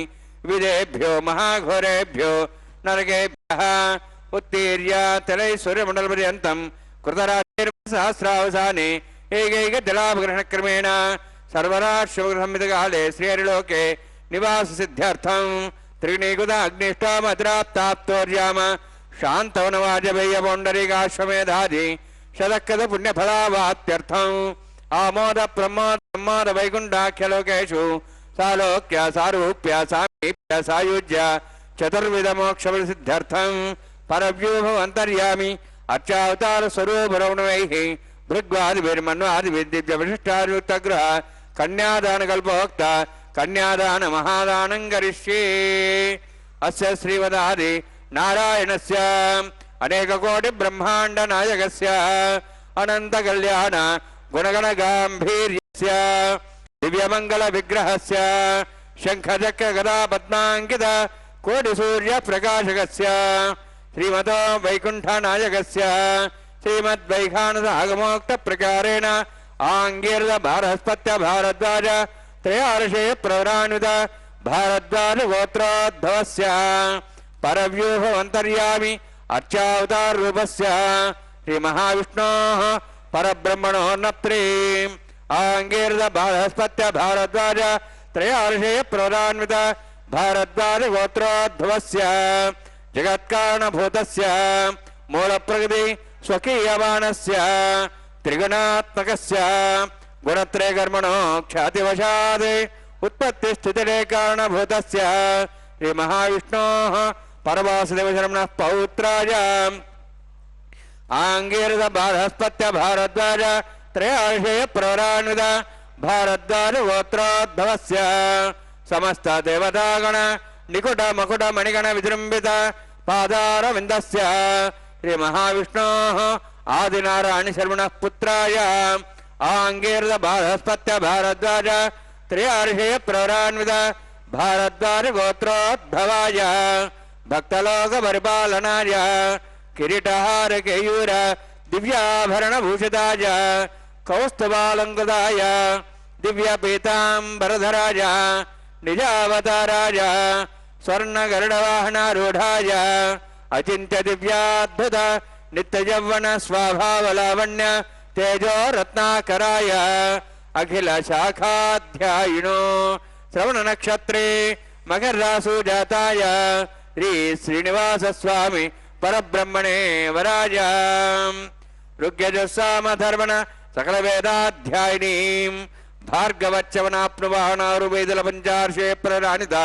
विदेभ्यो महाघोरेभ्यो नरकेभ्यः उत्तीर्य तलैश्वर्यमण्डलपर्यन्तं कृतराजसहस्रावसाने एकैकजलापग्रहणक्रमेण सर्वराष्ट्रसंहितकाले श्रीहरिलोके निवाससिद्ध्यर्थं त्रिगुणाग्निष्ठामद्राप्ताप्तोर्याम शान्तवनवाजपेयपौण्डरीकाश्वमेधादि शतक्रत पुण्यफलावाप्त्यर्थम् आमोद प्रमोद प्रमोद वैकुण्ठाख्यलोकेषु सालोक्य सारूप्य सामीप्य सायुज्य चतुर्विधमोक्षफलसिद्ध्यर्थं परव्यूहमन्तर्यामि अर्चावतार स्वरूपरौणवैः भृग्वादिभिर्मन्वादिभिर्दिव्यविशिष्टायुक्तगृह कन्यादानकल्पोक्त कन्यादान महादानं करिष्ये अस्य श्रीमदादि नारायणस्य अनेककोटि ब्रह्माण्ड नायकस्य अनंत कल्याण गुणगणगाम्भीर्यस्य दिव्यमंगल विग्रहस्य शंखचक्र गदा पद्मांकित कोटि सूर्य प्रकाशकस्य श्रीमतो वैकुंठ नायकस्य श्रीमद्वैखानस आगमोक्त प्रकारेण आंगीर्द भारस्पत्य भारद्वाज त्रयार्षे प्रवरान्वित भारद्वाज गोत्रोद्भवस्य परव्यूह अंतर्यामि अर्चावतार रूपस्य श्री महाविष्णोः परब्रह्मणो नप्त्रे आंगीर्द भारस्पत्य भारद्वाज त्रयार्षे प्रवरान्वित भारद्वाज गोत्रोद्भवस्य जगत्कारणभूतस्य मूलप्रकृति स्वकीयमानस्य त्रिगुणात्मकस्य गुणत्रय कर्मणो ख्यातिवशात् उत्पत्तिस्थितिरे कारणभूतस्य श्री महाविष्णोः परवासुदेवशर्मणः पौत्राय आंगीरस भारस्पत्य भारद्वाज त्रयार्षे प्रवरान्वित भारद्वाज गोत्रोद्भवस्य समस्त देवतागण निकुट मकुट मणिगण विजृंभित पादारविन्दस्य श्री महाविष्णोः आदिनारायण शर्मणः पुत्राय आंगीरस भारस्पत्य भारद्वाज त्रयार्षे प्रवरान्वित भारद्वाज गोत्रोद्भवाय भक्तलोक परिपालनाय किरीटहार केयूर दिव्याभरण भूषिताय कौस्तुभालंकृताय दिव्य पीतांबरधराय निजावताराय स्वर्ण गरुडवाहनारूढ़ाय अचिंत्य दिव्याद्भुत नित्य यौवन स्वभावलावण्य तेजो रत्नाकराय अखिल शाखाध्यायिनो श्रवण नक्षत्रे मकर रासु जाताय श्री श्रीनिवास स्वामी परब्रह्मणे वराजा ऋग्यजुस्साम धर्मण सकल वेदाध्यायिनीं भार्गवच्चवनाप्नुवाहनारुवेदल पंचार्षे प्रराणिता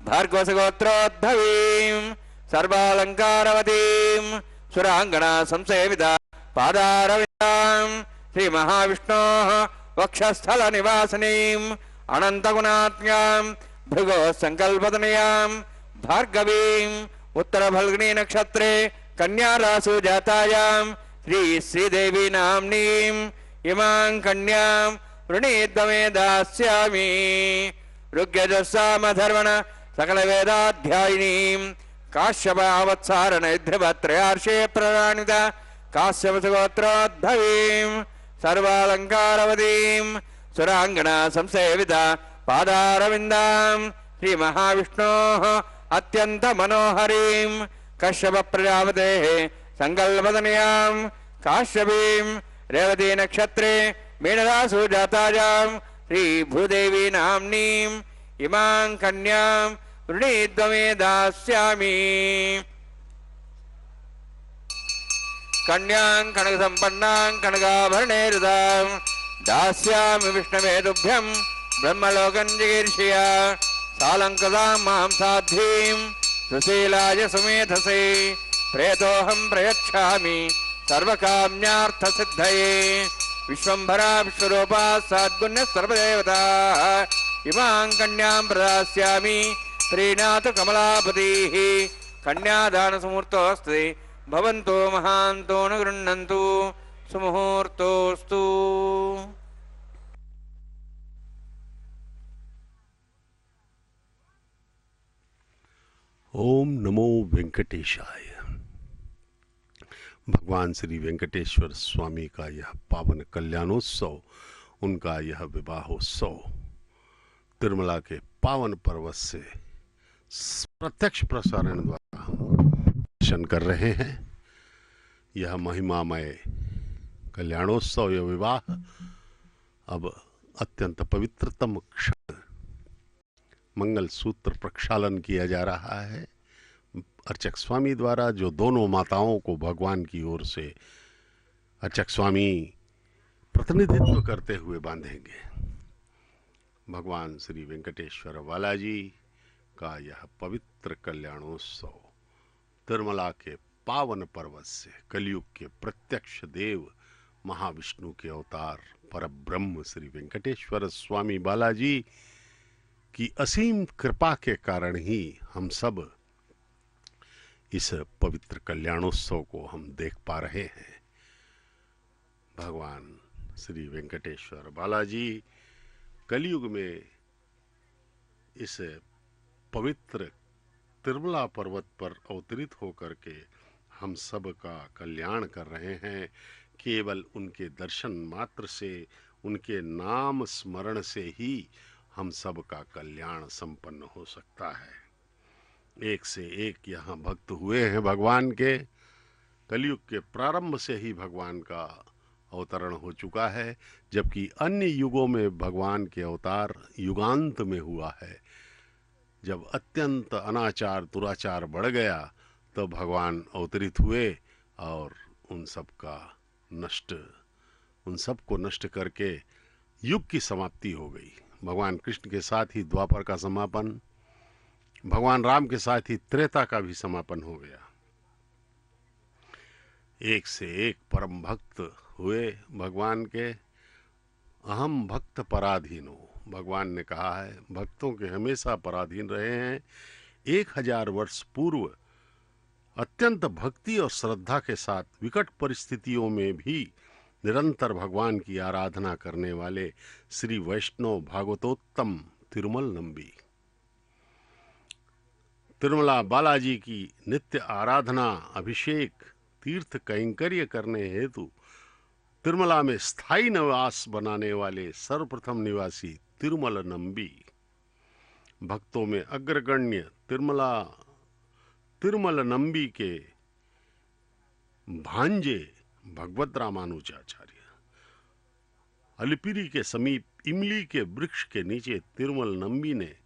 भार्गवसगोत्रोद्भवीं सर्वालंकारवतीं सुरांगना संसेविता पादारविन्दां श्री महाविष्णोः वक्षस्थल निवासिनीं अनंतगुणात्म्यां भृगो संकल्पतनयां भार्गवीं उत्तर फल्गुनी नक्षत्रे कन्या रासु जातायां श्री श्रीदेवी नाम्नीं इमां कन्यां वृणीद्वमे दास्यामि ऋग्यजुस्साम धर्मण सकल वेदाध्यायिनीं काश्यपावत्सारण ध्रुवत्रयार्षे प्रराणिता काश्यपसगोत्रोद्भवीं सर्वालंकारवतीं सुरांगना संसेविता पादारविन्दां श्री महाविष्णोः अत्यंत मनोहरीं कश्यप प्रजापतेः संकल्पतनयां काश्यपीं रेवती नक्षत्रे मीनरासु जातायां श्री भूदेवी नाम्नीं इमां कन्यां वृणीद्वमे दास्यामि कन्यां कनकसम्पन्नां कनकाभरणैरुदां दास्यामि विष्णवे तुभ्यं ब्रह्मलोकं जिगीर्षया सालंकृतां मां साध्वीं सुशीलाय सुमेधसे प्रेतोऽहं प्रयच्छामि सर्वकाम्यार्थसिद्धये विश्वम्भरा विश्वरूपा सद्गुण्यः सर्वदेवताः इमां कन्यां प्रदास्यामि प्रीणातु कमलापतिः कन्यादानसमुहूर्तोऽस्ति भवन्तो महान्तो न गृह्णन्तु सुमुहूर्तोऽस्तु। ओम नमो वेंकटेशाय। भगवान श्री वेंकटेश्वर स्वामी का यह पावन कल्याणोत्सव, उनका यह विवाहोत्सव तिरुमला के पावन पर्वत से प्रत्यक्ष प्रसारण द्वारा हम दर्शन कर रहे हैं। यह महिमामय कल्याणोत्सव, यह विवाह अब अत्यंत पवित्रतम क्षण मंगल सूत्र प्रक्षालन किया जा रहा है अर्चक स्वामी द्वारा, जो दोनों माताओं को भगवान की ओर से अर्चक स्वामी प्रतिनिधित्व करते हुए बांधेंगे। भगवान श्री वेंकटेश्वर बालाजी का यह पवित्र कल्याणोत्सव तिरुमला के पावन पर्वत से कलयुग के प्रत्यक्ष देव महाविष्णु के अवतार परब्रह्म श्री वेंकटेश्वर स्वामी बालाजी की असीम कृपा के कारण ही हम सब इस पवित्र कल्याणोत्सव को हम देख पा रहे हैं। भगवान श्री वेंकटेश्वर बालाजी कलयुग में इस पवित्र तिरुमला पर्वत पर अवतरित होकर के हम सब का कल्याण कर रहे हैं। केवल उनके दर्शन मात्र से, उनके नाम स्मरण से ही हम सब का कल्याण संपन्न हो सकता है। एक से एक यहाँ भक्त हुए हैं भगवान के। कलयुग के प्रारंभ से ही भगवान का अवतरण हो चुका है, जबकि अन्य युगों में भगवान के अवतार युगांत में हुआ है। जब अत्यंत अनाचार दुराचार बढ़ गया तो भगवान अवतरित हुए और उन सबको नष्ट करके युग की समाप्ति हो गई। भगवान कृष्ण के साथ ही द्वापर का समापन, भगवान राम के साथ ही त्रेता का भी समापन हो गया। एक से एक परम भक्त हुए भगवान के। अहम भक्त पराधीनो, भगवान ने कहा है भक्तों के हमेशा पराधीन रहे हैं। 1000 वर्ष पूर्व अत्यंत भक्ति और श्रद्धा के साथ विकट परिस्थितियों में भी निरंतर भगवान की आराधना करने वाले श्री वैष्णव भागवतोत्तम तिरुमल नंबी तिरुमला बालाजी की नित्य आराधना, अभिषेक, तीर्थ कैंकर्य करने हेतु तिरुमला में स्थायी निवास बनाने वाले सर्वप्रथम निवासी तिरुमल नंबी, भक्तों में अग्रगण्य तिरुमल नंबी के भांजे भगवत रामानुजाचार्य, अलिपिरी के समीप इमली के वृक्ष के नीचे तिरुमल नंबी ने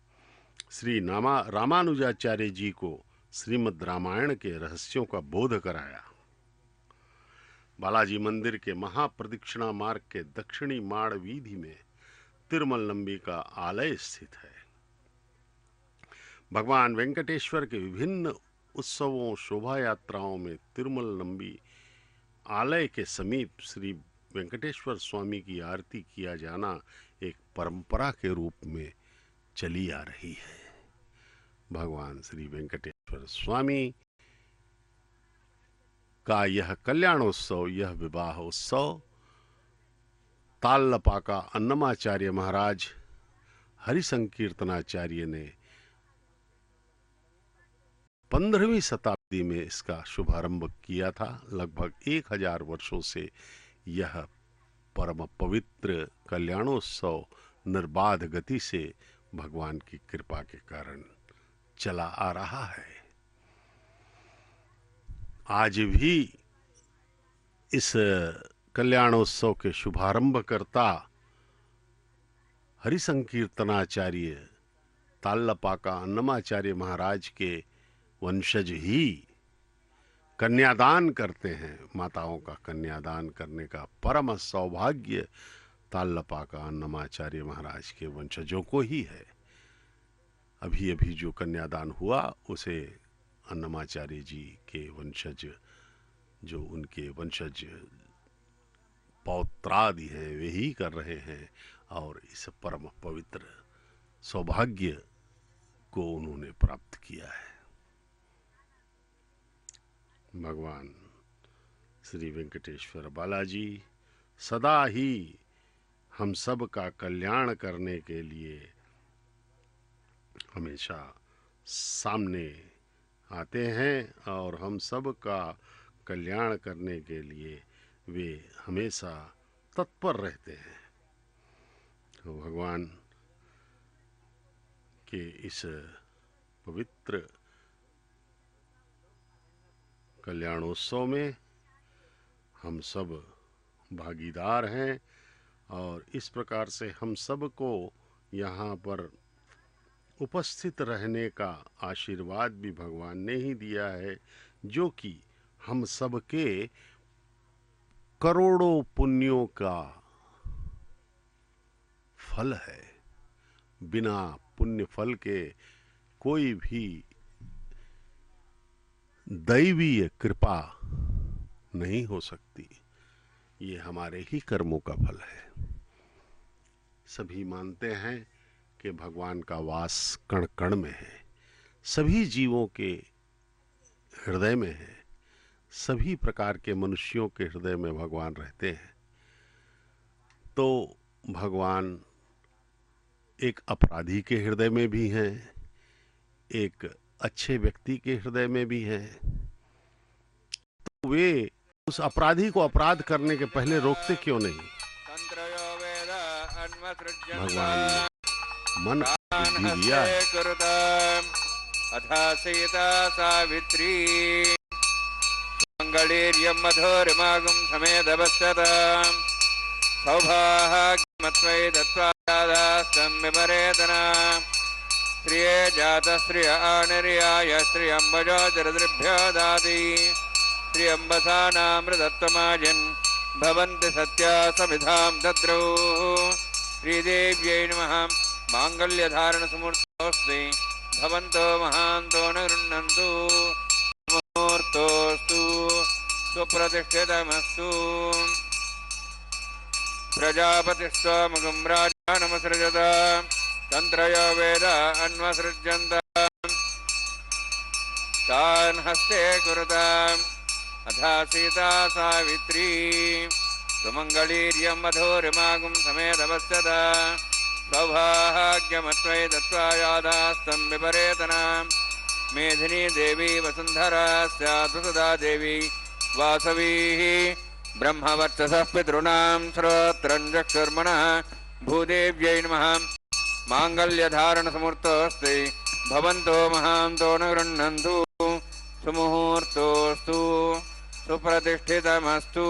श्री रामानुजाचार्य जी को श्रीमद् रामायण के रहस्यों का बोध कराया। बालाजी मंदिर के महाप्रदक्षिणा मार्ग के दक्षिणी माड़ वीधि में तिरुमल नंबी का आलय स्थित है। भगवान वेंकटेश्वर के विभिन्न उत्सवों शोभा यात्राओं में तिरुमल नंबी आलय के समीप श्री वेंकटेश्वर स्वामी की आरती किया जाना एक परंपरा के रूप में चली आ रही है। भगवान श्री वेंकटेश्वर स्वामी का यह कल्याणोत्सव, यह विवाह उत्सव तालपाका अन्नमाचार्य महाराज हरिसंकीर्तनाचार्य ने 15वीं शताब्दी में इसका शुभारंभ किया था। लगभग 1000 वर्षों से यह परम पवित्र कल्याणोत्सव निर्बाध गति से भगवान की कृपा के कारण चला आ रहा है। आज भी इस कल्याणोत्सव के शुभारंभ करता हरिसंकीर्तनाचार्य तालपाका अन्नमाचार्य महाराज के वंशज ही कन्यादान करते हैं। माताओं का कन्यादान करने का परम सौभाग्य तालपाका अन्नमाचार्य महाराज के वंशजों को ही है। अभी अभी जो कन्यादान हुआ उसे अन्नमाचार्य जी के वंशज, जो उनके वंशज पौत्रादि हैं, वे ही कर रहे हैं और इस परम पवित्र सौभाग्य को उन्होंने प्राप्त किया है। भगवान श्री वेंकटेश्वर बालाजी सदा ही हम सब का कल्याण करने के लिए हमेशा सामने आते हैं और हम सब का कल्याण करने के लिए वे हमेशा तत्पर रहते हैं। तो भगवान के इस पवित्र कल्याणोत्सव में हम सब भागीदार हैं और इस प्रकार से हम सब को यहाँ पर उपस्थित रहने का आशीर्वाद भी भगवान ने ही दिया है, जो कि हम सब के करोड़ों पुण्यों का फल है। बिना पुण्य फल के कोई भी दैवीय कृपा नहीं हो सकती। ये हमारे ही कर्मों का फल है। सभी मानते हैं कि भगवान का वास कण कण में है, सभी जीवों के हृदय में है, सभी प्रकार के मनुष्यों के हृदय में भगवान रहते हैं। तो भगवान एक अपराधी के हृदय में भी हैं, एक अच्छे व्यक्ति के हृदय में भी हैं। तो वे उस अपराधी को अपराध करने के पहले रोकते क्यों नहीं? भगवान मन बुद्धि दिया है। अथा सीता सावित्री मंगलेर्यं मधुरमागुं समेधवस्ततां सौभाग्यमत्वै दत्त्वा दास्तं विपरेतना श्रिये जातश्रिय आनिर्याय श्रियंबजो जरदृभ्यो दाति श्रियंबसानामृतत्वमाजन् भवन्ति सत्या समिधां दद्रौ श्रीदेव्यै नमः माङ्गल्यधारणसमुहूर्तोऽस्ति भवन्तो महान्तो न गृह्णन्तु मुहूर्तोऽस्तु सुप्रतिष्ठितमस्तु प्रजापतिस्त्वमुखं राजानमसृजत तन्त्रयो वेद अन्वसृज्यन्त तान् हस्ते कुरुताम् अथा सीता सावित्री सुमङ्गलीर्यं मधुरमागुं समेधवस्तदा सौभाग्यमत्वै दत्त्वा यादास्तं विपरेतनां मेधिनी देवी वसुन्धरा स्यात् वसुधा देवी वासवीः ब्रह्मवर्चसः पितॄणां श्रोत्रं चक्षुर्मनः भूदेव्यै नमः माङ्गल्यधारणसमुहूर्तोऽस्ति भवन्तो महान्तो न गृह्णन्तु सुमुहूर्तोऽस्तु सुप्रतिष्ठितमस्तु।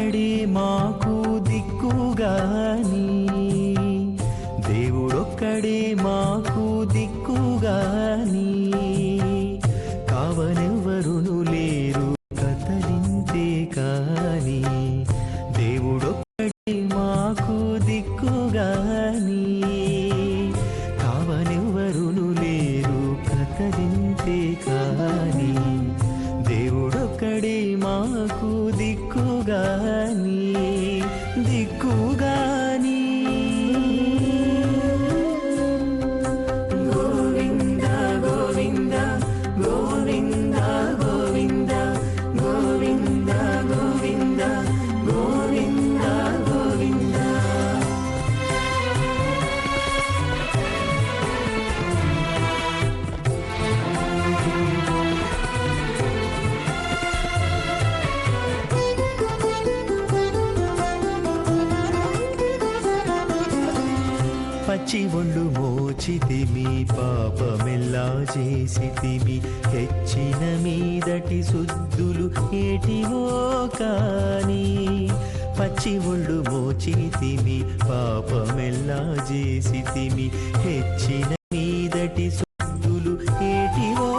దేవుడొక్కడే మాకు దిక్కుగాని దేవుడొక్కడే మాకు దిక్కుగాని కావనెవ్వరును లేరు కదలింతే కాని దేవుడొక్కడే మాకు దిక్కుగాని కావనెవ్వరును లేరు కదలింతే కాని దేవుడొక్కడే మాకు దిక్కుగాని దిక్కుగాని గోవింద గోవింద గోవింద గోవింద గోవింద గోవింద గోవింద గోవింద పచ్చి ఒళ్ళు మోచితిమి పాపమెల్లా చేసితిమి తెచ్చిన మీదటి శుద్ధులు ఏటివో కాని పచ్చి ఒళ్ళు మోచితిమి పాపమెల్లా చేసితిమి తెచ్చిన మీదటి శుద్ధులు ఏటివో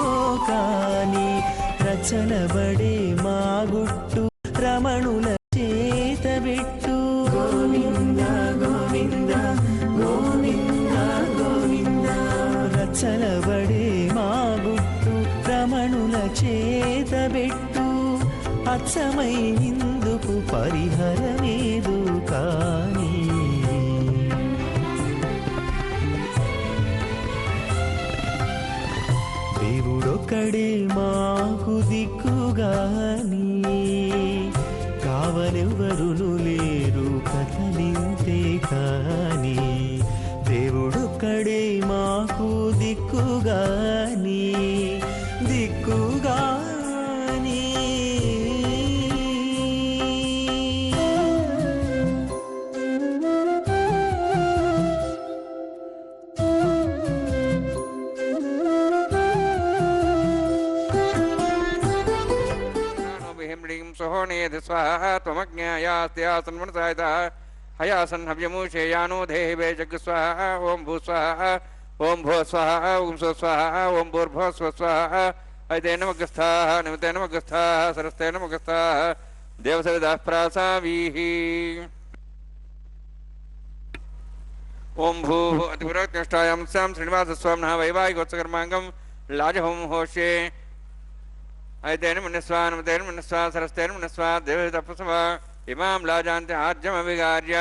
కాని రచనబడే మా గుట్టు రమణుల చేతబెట్టు గోవింద గోవింద గోవింద గోవింద రచనబడే మా గుట్టు రమణుల చేతబెట్టు అచ్చమై ఇందుకు పరిహరమేదు కాని దేవుడొక్కడే మాకు దిక్కుగాని కావనెవ్వరును లేరు కదలింతే కాని దేవుడొక్కడే మాకు దిక్కుగాని దిక్కుగాని सोहनेति स्वाहा त्वमज्ञायास्त्यासन् मनसायतः हयासन् हव्यमूषेयानो देहिवे जग् स्वाहा ओं भू स्वाहा ओं भो स्वाहा ओं सो स्वाहा ओं भूर्भुवः स्वः स्वाहा ऐतेन मग्गस्थाः निमित्तेन मग्गस्थाः सरस्तेन मग्गस्थाः देवसविदाः प्रासावीः ओं भूः अतिपुराज्ञष्टायां स्यां श्रीनिवासस्वामिनः वैवाहिकोत्सकर्माङ्गं लाजहों होष्ये ऐतेन मन्यस्वा नमतेन मन्यस्वा सरस्तेन मन्यस्वा देवहितप्रसवा इमां लाजान्ते आज्यमविगार्य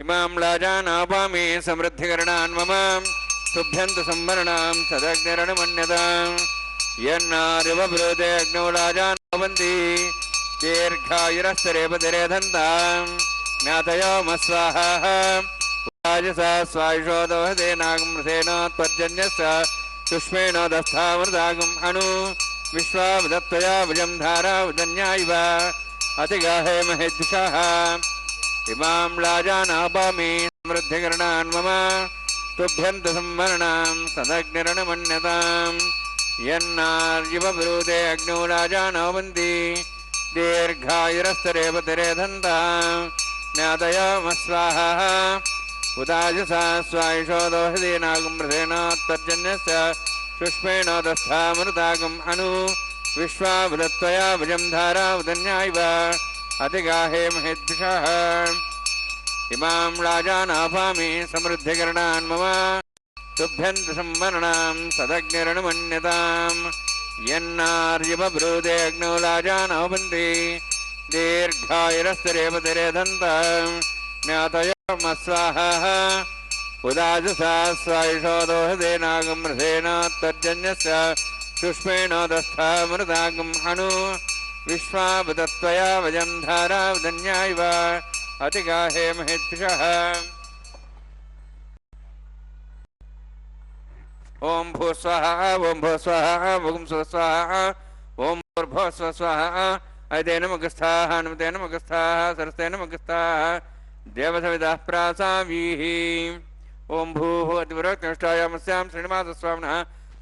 इमां लाजानापामि समृद्धिकरणान् मम तुभ्यन्त संवरणां सदग्निरणमन्यताम् यन्नारिवब्रूते अग्नौ लाजान् भवन्ति दीर्घायुरस्तरेपतिरेधन्ताम् ज्ञातयोमस्वाहाः राजसा स्वायुषोदोहदेनागमृथेन त्वज्जन्यस्य सुष्मेण दस्थामृतागम् अणु विश्वावदत्तया भुजं धारा उदन्या इव अतिगाहे महेद्युषः इमां लाजानापामि समृद्धिकरणान् मम तुभ्यन्त संवरणां सदग्निरणमन्यताम् यन्नार्यवब्रूते अग्नौ लाजान् भवन्ति दीर्घायुरस्तरेपतिरेधन्ताम् ज्ञातयोमस्वाहाः उदाजसा स्वायुषोदोहदेनागमृथेन त्वज्जन्यस्य शुष्मेण दस्थामृतागम् अणु विश्वावदत्तया भुजं धारा उदन्या इव अतिगाहे महेद्युषः इमां लाजानापामि समृद्धिकरणान् मम तुभ्यन्त संवरणां सदग्निरणमन्यताम् यन्नार्यवब्रूते अग्नौ लाजान् भवन्ति दीर्घायुरस्तरेपतिरेधन्ताम् ज्ञातयोमस्वाहाः उदाजसा स्वायुषोदोहदेनागमृथेन त्वज्जन्यस्य शुष्मेण दस्थामृतागम् अणु विश्वावदत्तया वजं धारा उदन्या इव अतिगाहे महेद्युषः ओं भूस्वाहा ओं भूस्वाहा ओं स्वस्वाहा ओं भूर्भुवः स्वः स्वाहा अयतेन मुखस्थाः हनुमतेन मुखस्थाः सरस्तेन मुखस्थाः देवसविदाः प्रासावीः ओं भूः अतिपुरोक्तनिष्ठायामस्यां श्रीनिवासस्वामिनः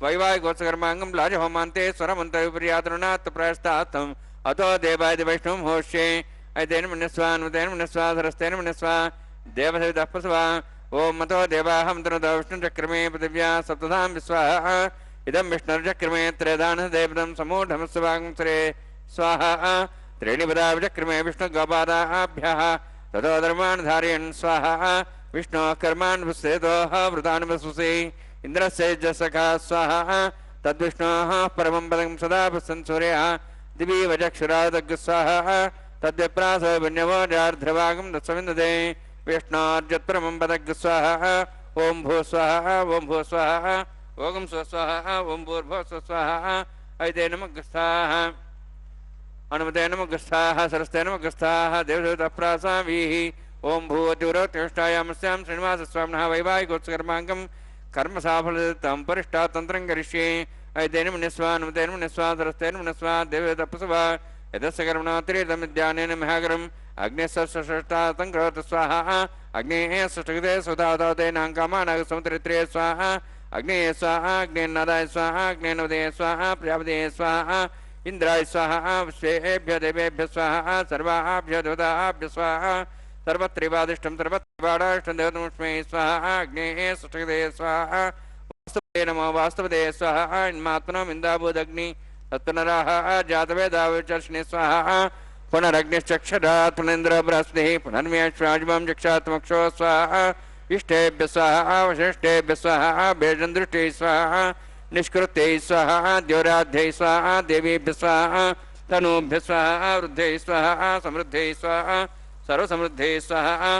वैवाहिकोत्सकर्माङ्गं लाजहोमान्ते स्वरमन्त्रविपर्यातरुणात् प्रयस्तार्थम् अतो देवायति वैष्णवं होष्ये अयतेन मन्यस्वा हनुमतेन मन्यस्वा सरस्तेन मन्यस्वा देवसविदाः प्रसवा ओं मतो देवाः मन्त्रतो विष्णुचक्रमे पृथिव्या सप्तधां विश्वाः इदं विष्णुर्चक्रमे त्रयदानदेवतं समूढमस्वांसरे स्वाहा त्रीणि पदा विचक्रमे विष्णुगोपादाभ्यः ततो धर्मान् धारयन् स्वाहा विष्णोः कर्मान् विश्रेतोः वृतान् विश्वसि इन्द्रस्य जसखा स्वाहा तद्विष्णोः परमं पदं सदा पश्यन् सूर्यः दिवि वचक्षुरादग् स्वाहा तद्विप्रासो विन्यवोजार्ध्रवागं दत्सविन्दते विष्णोर्जत्परमं पदग् स्वाहा ओं भू स्वाहा ओं भू स्वाहा ओं स्वस्वाहा ओं भूर्भुवः स्वस्वाहा अयतेन मुखस्थाः हनुमतेन मुखस्थाः सरस्तेन मुखस्थाः देवसवितप्रासावीः ओं भूवतिपुरोक्तनिष्ठायामस्यां श्रीनिवासस्वामिनः वैवाहिकोत्सकर्माङ्गं कर्मसाफलतं परिष्टातन्त्रं करिष्ये अयतेन मन्यस्वा हनुमतेन मन्यस्वा सरस्तेन मन्यस्वा देवसवितप्सवा यदस्य कर्मणोत्तरीतमिद्यानेन महाकरम् अग्नेयस्षष्टातं करोतु स्वाहा अग्नेः षष्ठकृते स्वधातेनाङ्कामानाग समुद्रित्रे स्वाहा अग्नेय स्वाहा अग्नेन्नादाय स्वाहा अग्नेनोदये स्वाहा प्रजापतये स्वाहा इंद्राय स्वाहा विश्वेभ्यो देवेभ्यो स्वाहा सर्वाभ्यो देवताभ्यो स्वाहा सर्वत्रैवादिष्टं सर्वत्रैवाडाष्टं देवतमस्मै स्वाहा अग्नेः षष्ठकृते स्वाहा वास्तवते नमो वास्तवते स्वाहा इन्मात्मनो इन्दाभूदग्नि तत्पुनराः जातवेदाविचर्षणे स्वाहा पुनरग्निश्चक्षरात् पुनेन्द्रो बृहस्पतिः पुनर्म्यश्वाजिमं जक्षात्मक्षो स्वाहा इष्टेभ्य स्वाहा वशिष्ठेभ्य स्वाहा भेजन्दृष्टै स्वाहा निष्कृत्यै स्वाहा द्योराध्यै स्वाहा देवीभ्य स्वाहा तनूभ्य स्वाहा वृद्धै स्वाहा समृद्धै स्वाहा सर्वसमृद्धै स्वाहा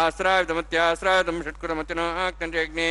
आश्रावितमत्याश्रावितं षट्कृतमतिनो कञ्चयज्ञे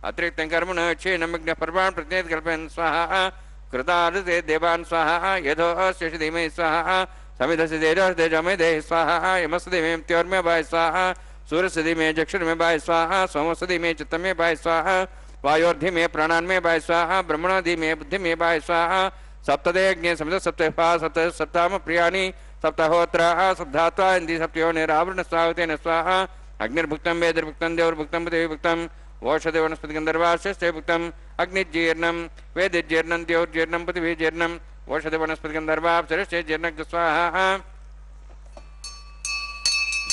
अतिरिक्तं कर्मण क्षीणमग्नः पर्वान् प्रत्येत कल्पयन् स्वाहा कृतार्थे देवान् स्वाहा यथो अस्य धीमहि स्वाहा समिधस्य तेजमेधे स्वाहा यमस्य धीमहि मृत्योर्मे वाय स्वाहा सूर्यस्य धीमहि चक्षुर्मे वाय स्वाहा सोमस्य धीमहि चित्तमे वाय स्वाहा वायोर्धीमे प्राणान्मे वाय स्वाहा ब्रह्मणो धीमहि बुद्धिमे वाय स्वाहा सप्तदे अग्ने समिध सप्तपा सप्त सप्ताम प्रियाणि सप्तहोत्राः सप्तात्वा इन्दी सप्तयोनिरावृण स्वाहुतेन स्वाहा अग्निर्भुक्तं वेदिर्भुक्तं देवैर्भुक्तं पृथिवीर्भुक्तं ओषधि वनस्पतिगन्धर्वाश्चैः भुक्तम् अग्निजीर्णं वेदिर्जीर्णं द्यौर्जीर्णं पृथिवीजीर्णं ओषधि वनस्पतिगन्धर्वाप्सरश्चैः जीर्णं स्वाहा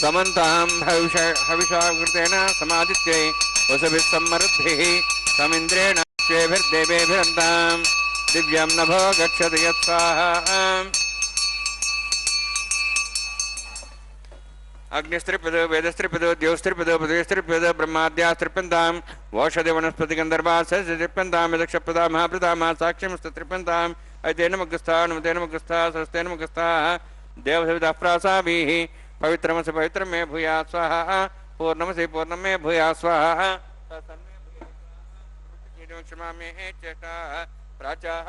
समन्तां हविषाकृतेन समादित्यै वसुभिः सम्मरुद्भिः समिन्द्रेण श्वेभिर्देवेभिरन्तां दिव्यं नभो गच्छति यत्स्वाहा अग्निस्त्रिपदो वेदस्त्रिपदो द्योस्त्रिपदो पृथिवीस्त्रिपदो ब्रह्माद्यास्त्रिप्यन्ताम् ओषधि वनस्पतिगन्धर्वास्त्रिप्यन्तां यदक्षप्रदा महाप्रदामः साक्ष्यमस्त्रिप्यन्ताम् अयतेन मुखस्थाः हनुमतेन मुखस्थाः सरस्तेन मुखस्थाः देवसवितः प्रासावीः पवित्रमसि पवित्रं मे भूयात् स्वाहा पूर्णमसि पूर्णं मे भूयात् स्वाहा क्षमा मे चेष्टाः प्राचाः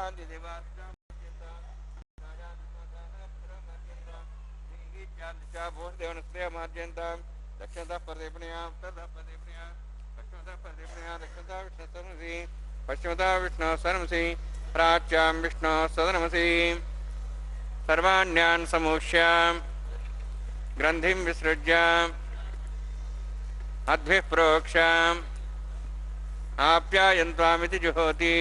देवनस्तेमार्जयन्तां दक्षिणतः प्रदीपणयां ततः प्रदीपणयां दक्षिणतः प्रदीपणयां दक्षिणतः विष्णुसदनमसि पश्चिमतः विष्णुसदनमसि प्राच्यां विष्णुसदनमसि सर्वाण्यान् समूह्य ग्रन्थिं विसृज्य अद्भिः प्रोक्ष आप्यायन्त्वामिति जुहोति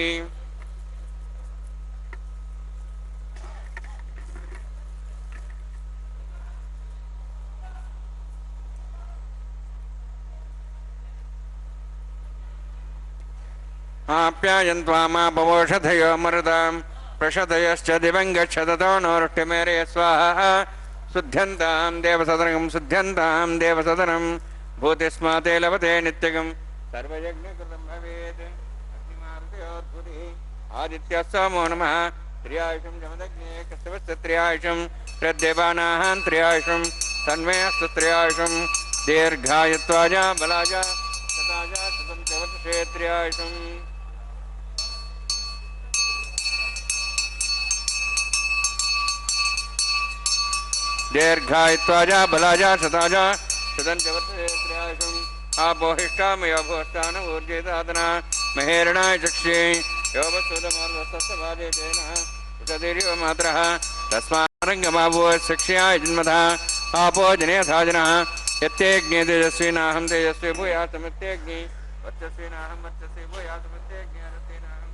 आप्यायन्त्वामापवोषधयो मरुतां प्रशतयश्च दिवं गच्छततो नोरुष्टिमेरे स्वाहा शुद्ध्यन्तां देवसदनं शुद्ध्यन्तां देवसदनं भूतिस्माते लभते नित्यगं सर्वयज्ञकृतं भवेत् अग्निमारुतयोद्भुतिः आदित्यः सोमो नमः त्र्यायुषं जमदग्ने कस्तवस्य त्र्यायुषं प्रद्देवानां त्र्यायुषं तन्मे अस्तु त्र्यायुषं दीर्घायुत्वाय बलाय सदाय शतं च वर्षे त्र्यायुषम् दीर्घायुत्वाय बलाय शताय शतं च वर्षे त्र्यायुषम् आपोहिष्टामयो भोष्टान ऊर्जितादना महेरणाय चक्षे योगसुदमर्वस्तस्य भाजेतेन उषदीर्यो मात्रः तस्मात् रंगमावो शिक्षाय जन्मथा आपो जने साजनः यत्यग्ने तेजस्विनाहं तेजस्वी भूयासमित्यग्नि वर्चस्विनाहं वर्चस्वी भूयासमित्यग्नि अरस्तेनाहं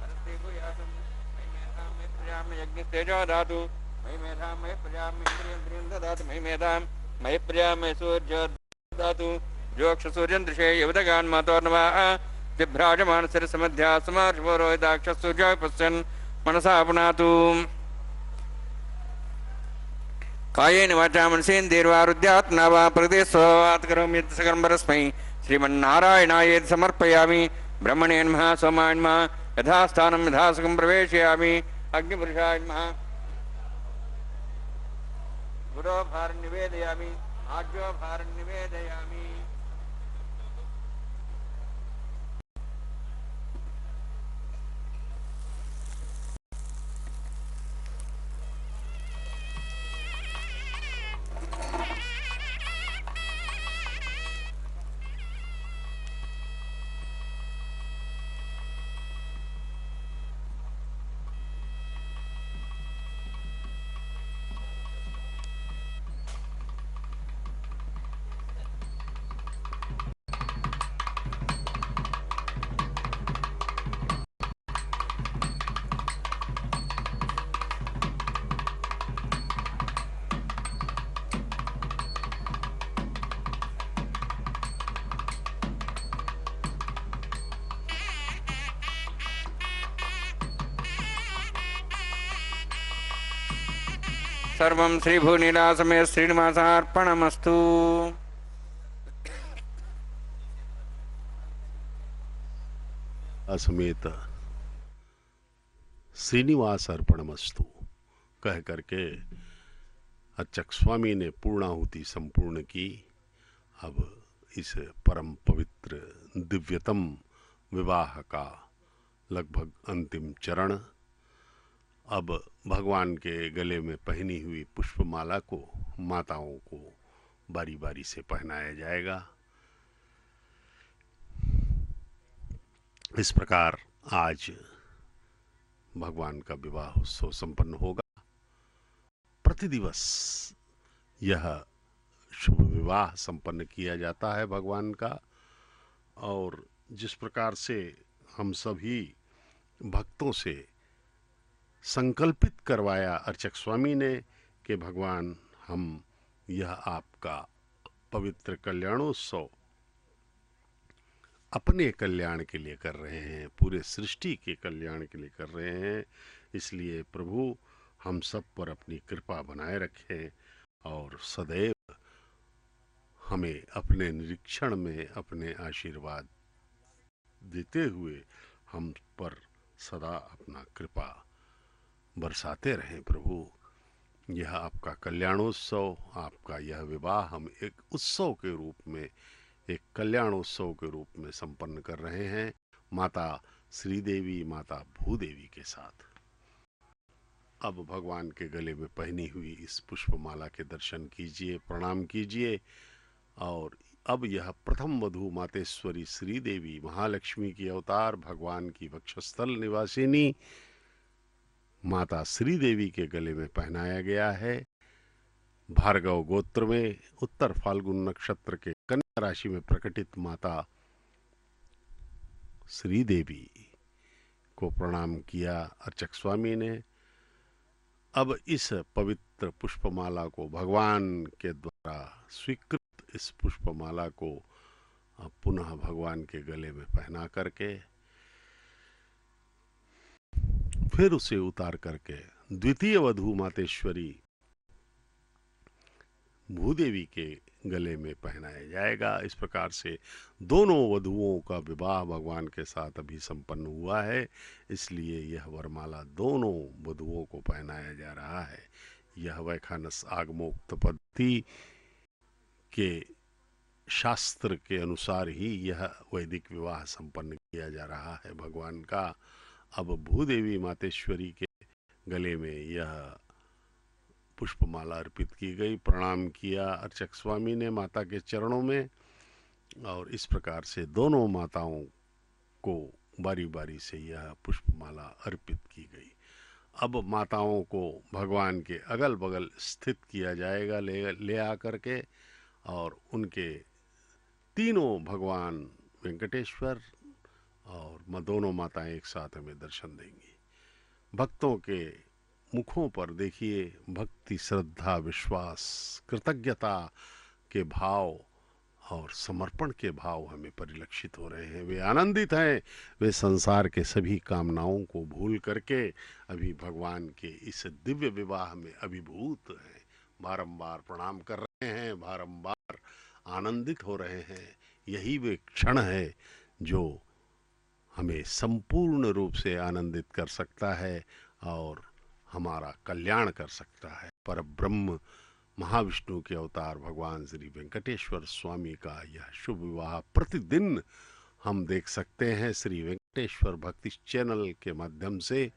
अरस्ते भूयासं मयि मेधां मयि प्रजां मयि यज्ञस्तेजो दातु मयि मेधां मयि प्रजां मयि इन्द्रियं ददातु मयि मेधां मयि प्रजां मयि सूर्यो दातु जोक्षसूर्यं दृशे युवदगान् मातोर्नवाः बिभ्राजमानशिरसमध्या समार्षपुरोहिताक्षसूर्यो पश्यन् मनसा पुनातु कायेन वाचा मनसेन्द्रियैर्वारुद्यात्मना वा प्रकृते स्वभावात् करोमि यत् सकलं परस्मै श्रीमन्नारायणायेति समर्पयामि ब्रह्मणे नमः सोमाय नमः यथास्थानं यथासुखं प्रवेशयामि अग्निपुरुषाय नमः गुरो भारं निवेदयामि आज्यो भारं निवेदयामि सर्वं श्रीभूनिलासमे श्रीनिवासार्पणमस्तु। समेत श्रीनिवास अर्पणमस्तु कह करके अर्चक स्वामी ने पूर्णाहुति संपूर्ण की। अब इस परम पवित्र दिव्यतम विवाह का लगभग अंतिम चरण। अब भगवान के गले में पहनी हुई पुष्पमाला को माताओं को बारी बारी से पहनाया जाएगा। इस प्रकार आज भगवान का विवाह उत्सव संपन्न होगा। प्रतिदिवस यह शुभ विवाह संपन्न किया जाता है भगवान का। और जिस प्रकार से हम सभी भक्तों से संकल्पित करवाया अर्चक स्वामी ने कि भगवान हम यह आपका पवित्र कल्याणोत्सव अपने कल्याण के लिए कर रहे हैं, पूरे सृष्टि के कल्याण के लिए कर रहे हैं। इसलिए प्रभु हम सब पर अपनी कृपा बनाए रखें और सदैव हमें अपने निरीक्षण में अपने आशीर्वाद देते हुए हम पर सदा अपना कृपा बरसाते रहें। प्रभु यह आपका कल्याणोत्सव, आपका यह विवाह हम एक उत्सव के रूप में, एक कल्याणोत्सव के रूप में संपन्न कर रहे हैं माता श्रीदेवी, माता भूदेवी के साथ। अब भगवान के गले में पहनी हुई इस पुष्पमाला के दर्शन कीजिए, प्रणाम कीजिए। और अब यह प्रथम वधू मातेश्वरी श्रीदेवी महालक्ष्मी की अवतार, भगवान की वक्षस्थल निवासिनी माता श्रीदेवी के गले में पहनाया गया है। भार्गव गोत्र में उत्तर फाल्गुन नक्षत्र के कन्या राशि में प्रकटित माता श्रीदेवी को प्रणाम किया अर्चक स्वामी ने। अब इस पवित्र पुष्पमाला को भगवान के द्वारा स्वीकृत इस पुष्पमाला को पुनः भगवान के गले में पहना करके फिर उसे उतार करके द्वितीय वधू मातेश्वरी भूदेवी के गले में पहनाया जाएगा। इस प्रकार से दोनों वधुओं का विवाह भगवान के साथ अभी संपन्न हुआ है, इसलिए यह वरमाला दोनों वधुओं को पहनाया जा रहा है। यह वैखानस आगमोक्त पद्धति के शास्त्र के अनुसार ही यह वैदिक विवाह संपन्न किया जा रहा है भगवान का। अब भूदेवी मातेश्वरी के गले में यह पुष्पमाला अर्पित की गई, प्रणाम किया अर्चक स्वामी ने माता के चरणों में। और इस प्रकार से दोनों माताओं को बारी बारी से यह पुष्पमाला अर्पित की गई। अब माताओं को भगवान के अगल बगल स्थित किया जाएगा ले आकर के, और उनके तीनों भगवान वेंकटेश्वर और दोनों माताएं एक साथ हमें दर्शन देंगी। भक्तों के मुखों पर देखिए भक्ति, श्रद्धा, विश्वास, कृतज्ञता के भाव और समर्पण के भाव हमें परिलक्षित हो रहे हैं। वे आनंदित हैं, वे संसार के सभी कामनाओं को भूल करके अभी भगवान के इस दिव्य विवाह में अभिभूत हैं। बारंबार प्रणाम कर रहे हैं, बारंबार आनंदित हो रहे हैं। यही वे क्षण है जो हमें संपूर्ण रूप से आनंदित कर सकता है और हमारा कल्याण कर सकता है। पर ब्रह्म महाविष्णु के अवतार भगवान श्री वेंकटेश्वर स्वामी का यह शुभ विवाह प्रतिदिन हम देख सकते हैं श्री वेंकटेश्वर भक्ति चैनल के माध्यम से,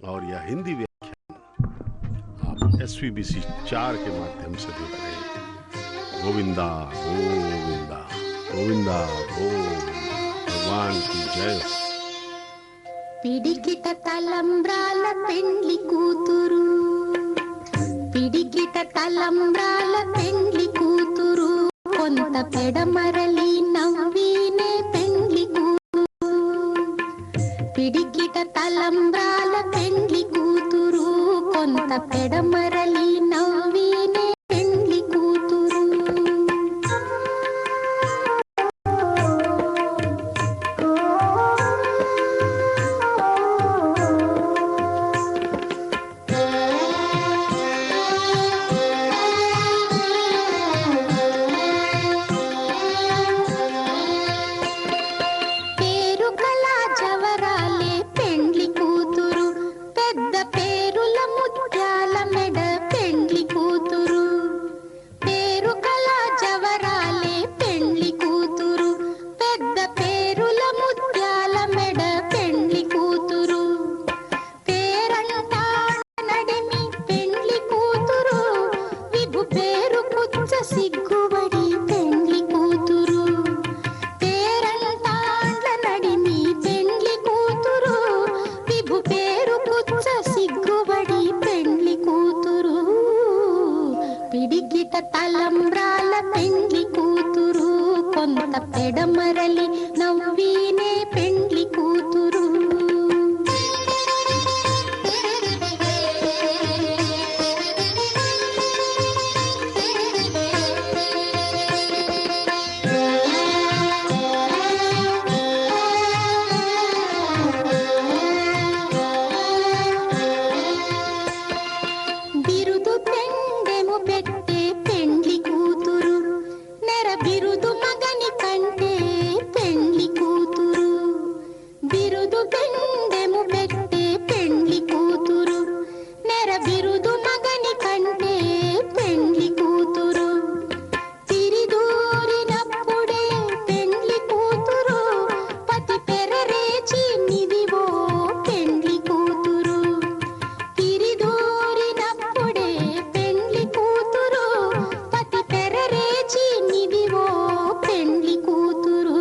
और यह हिंदी व्याख्यान आप SVBC 4 के माध्यम से देख रहे हैं। गोविंदा गोविंदा गोविंदा गोविंदा, भगवान की जय। పిడికిట తలంబ్రాల పెండ్లి కూతురు, పిడికిట తలంబ్రాల పెండ్లి కూతురు, కొంత పెడమరలి నవ్వినే పెండ్లి కూతురు. పిడికిట తలంబ్రాల పెండ్లి కూతురు, కొంత పెడమరలి నవ్వినే పెండ్లి కూతురు. తలంబ్రాల పెండ్లి కూతురు, కొంత పెడమరలి నవ్వినే పెండ్లి కూతురు. బిరుదు పెండెము పెట్టే పెండ్లి కూతురు, నెర బిరుదు మగని కంటే పెండ్లి కూతురు. బిరుదు పెండెము పెట్టే పెండ్లి కూతురు, నెర బిరుదు మగని కంటే పెండ్లి కూతురు. తిరిదూరినప్పుడే పెండ్లి కూతురు, పతి పెరరేచి నిదివో పెండ్లి కూతురు. తిరిదూరినప్పుడే పెండ్లి కూతురు, పతి పెరరేచి నిదివో పెండ్లి కూతురు.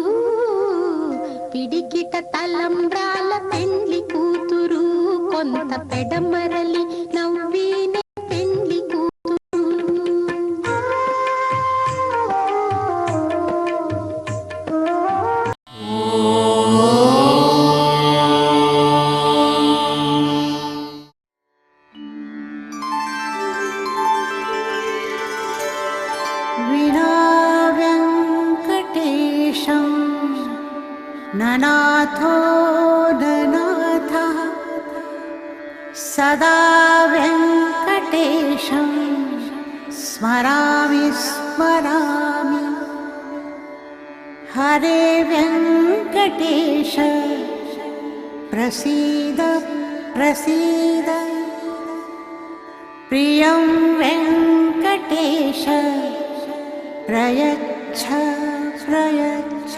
పిడికిట తలంబ్రాల పెండ్లి కూతురు, కొంత పెడమరలి నవ్వినే పెండ్లి కూతురు. विना वेङ्कटेशं ननाथो ननाथः, सदा वेङ्कटेशं स्मरामि स्मरामि. हरे वेङ्कटेश प्रसीद प्रसीद, प्रियं वेङ्कटेश प्रयच्छ प्रयच्छ.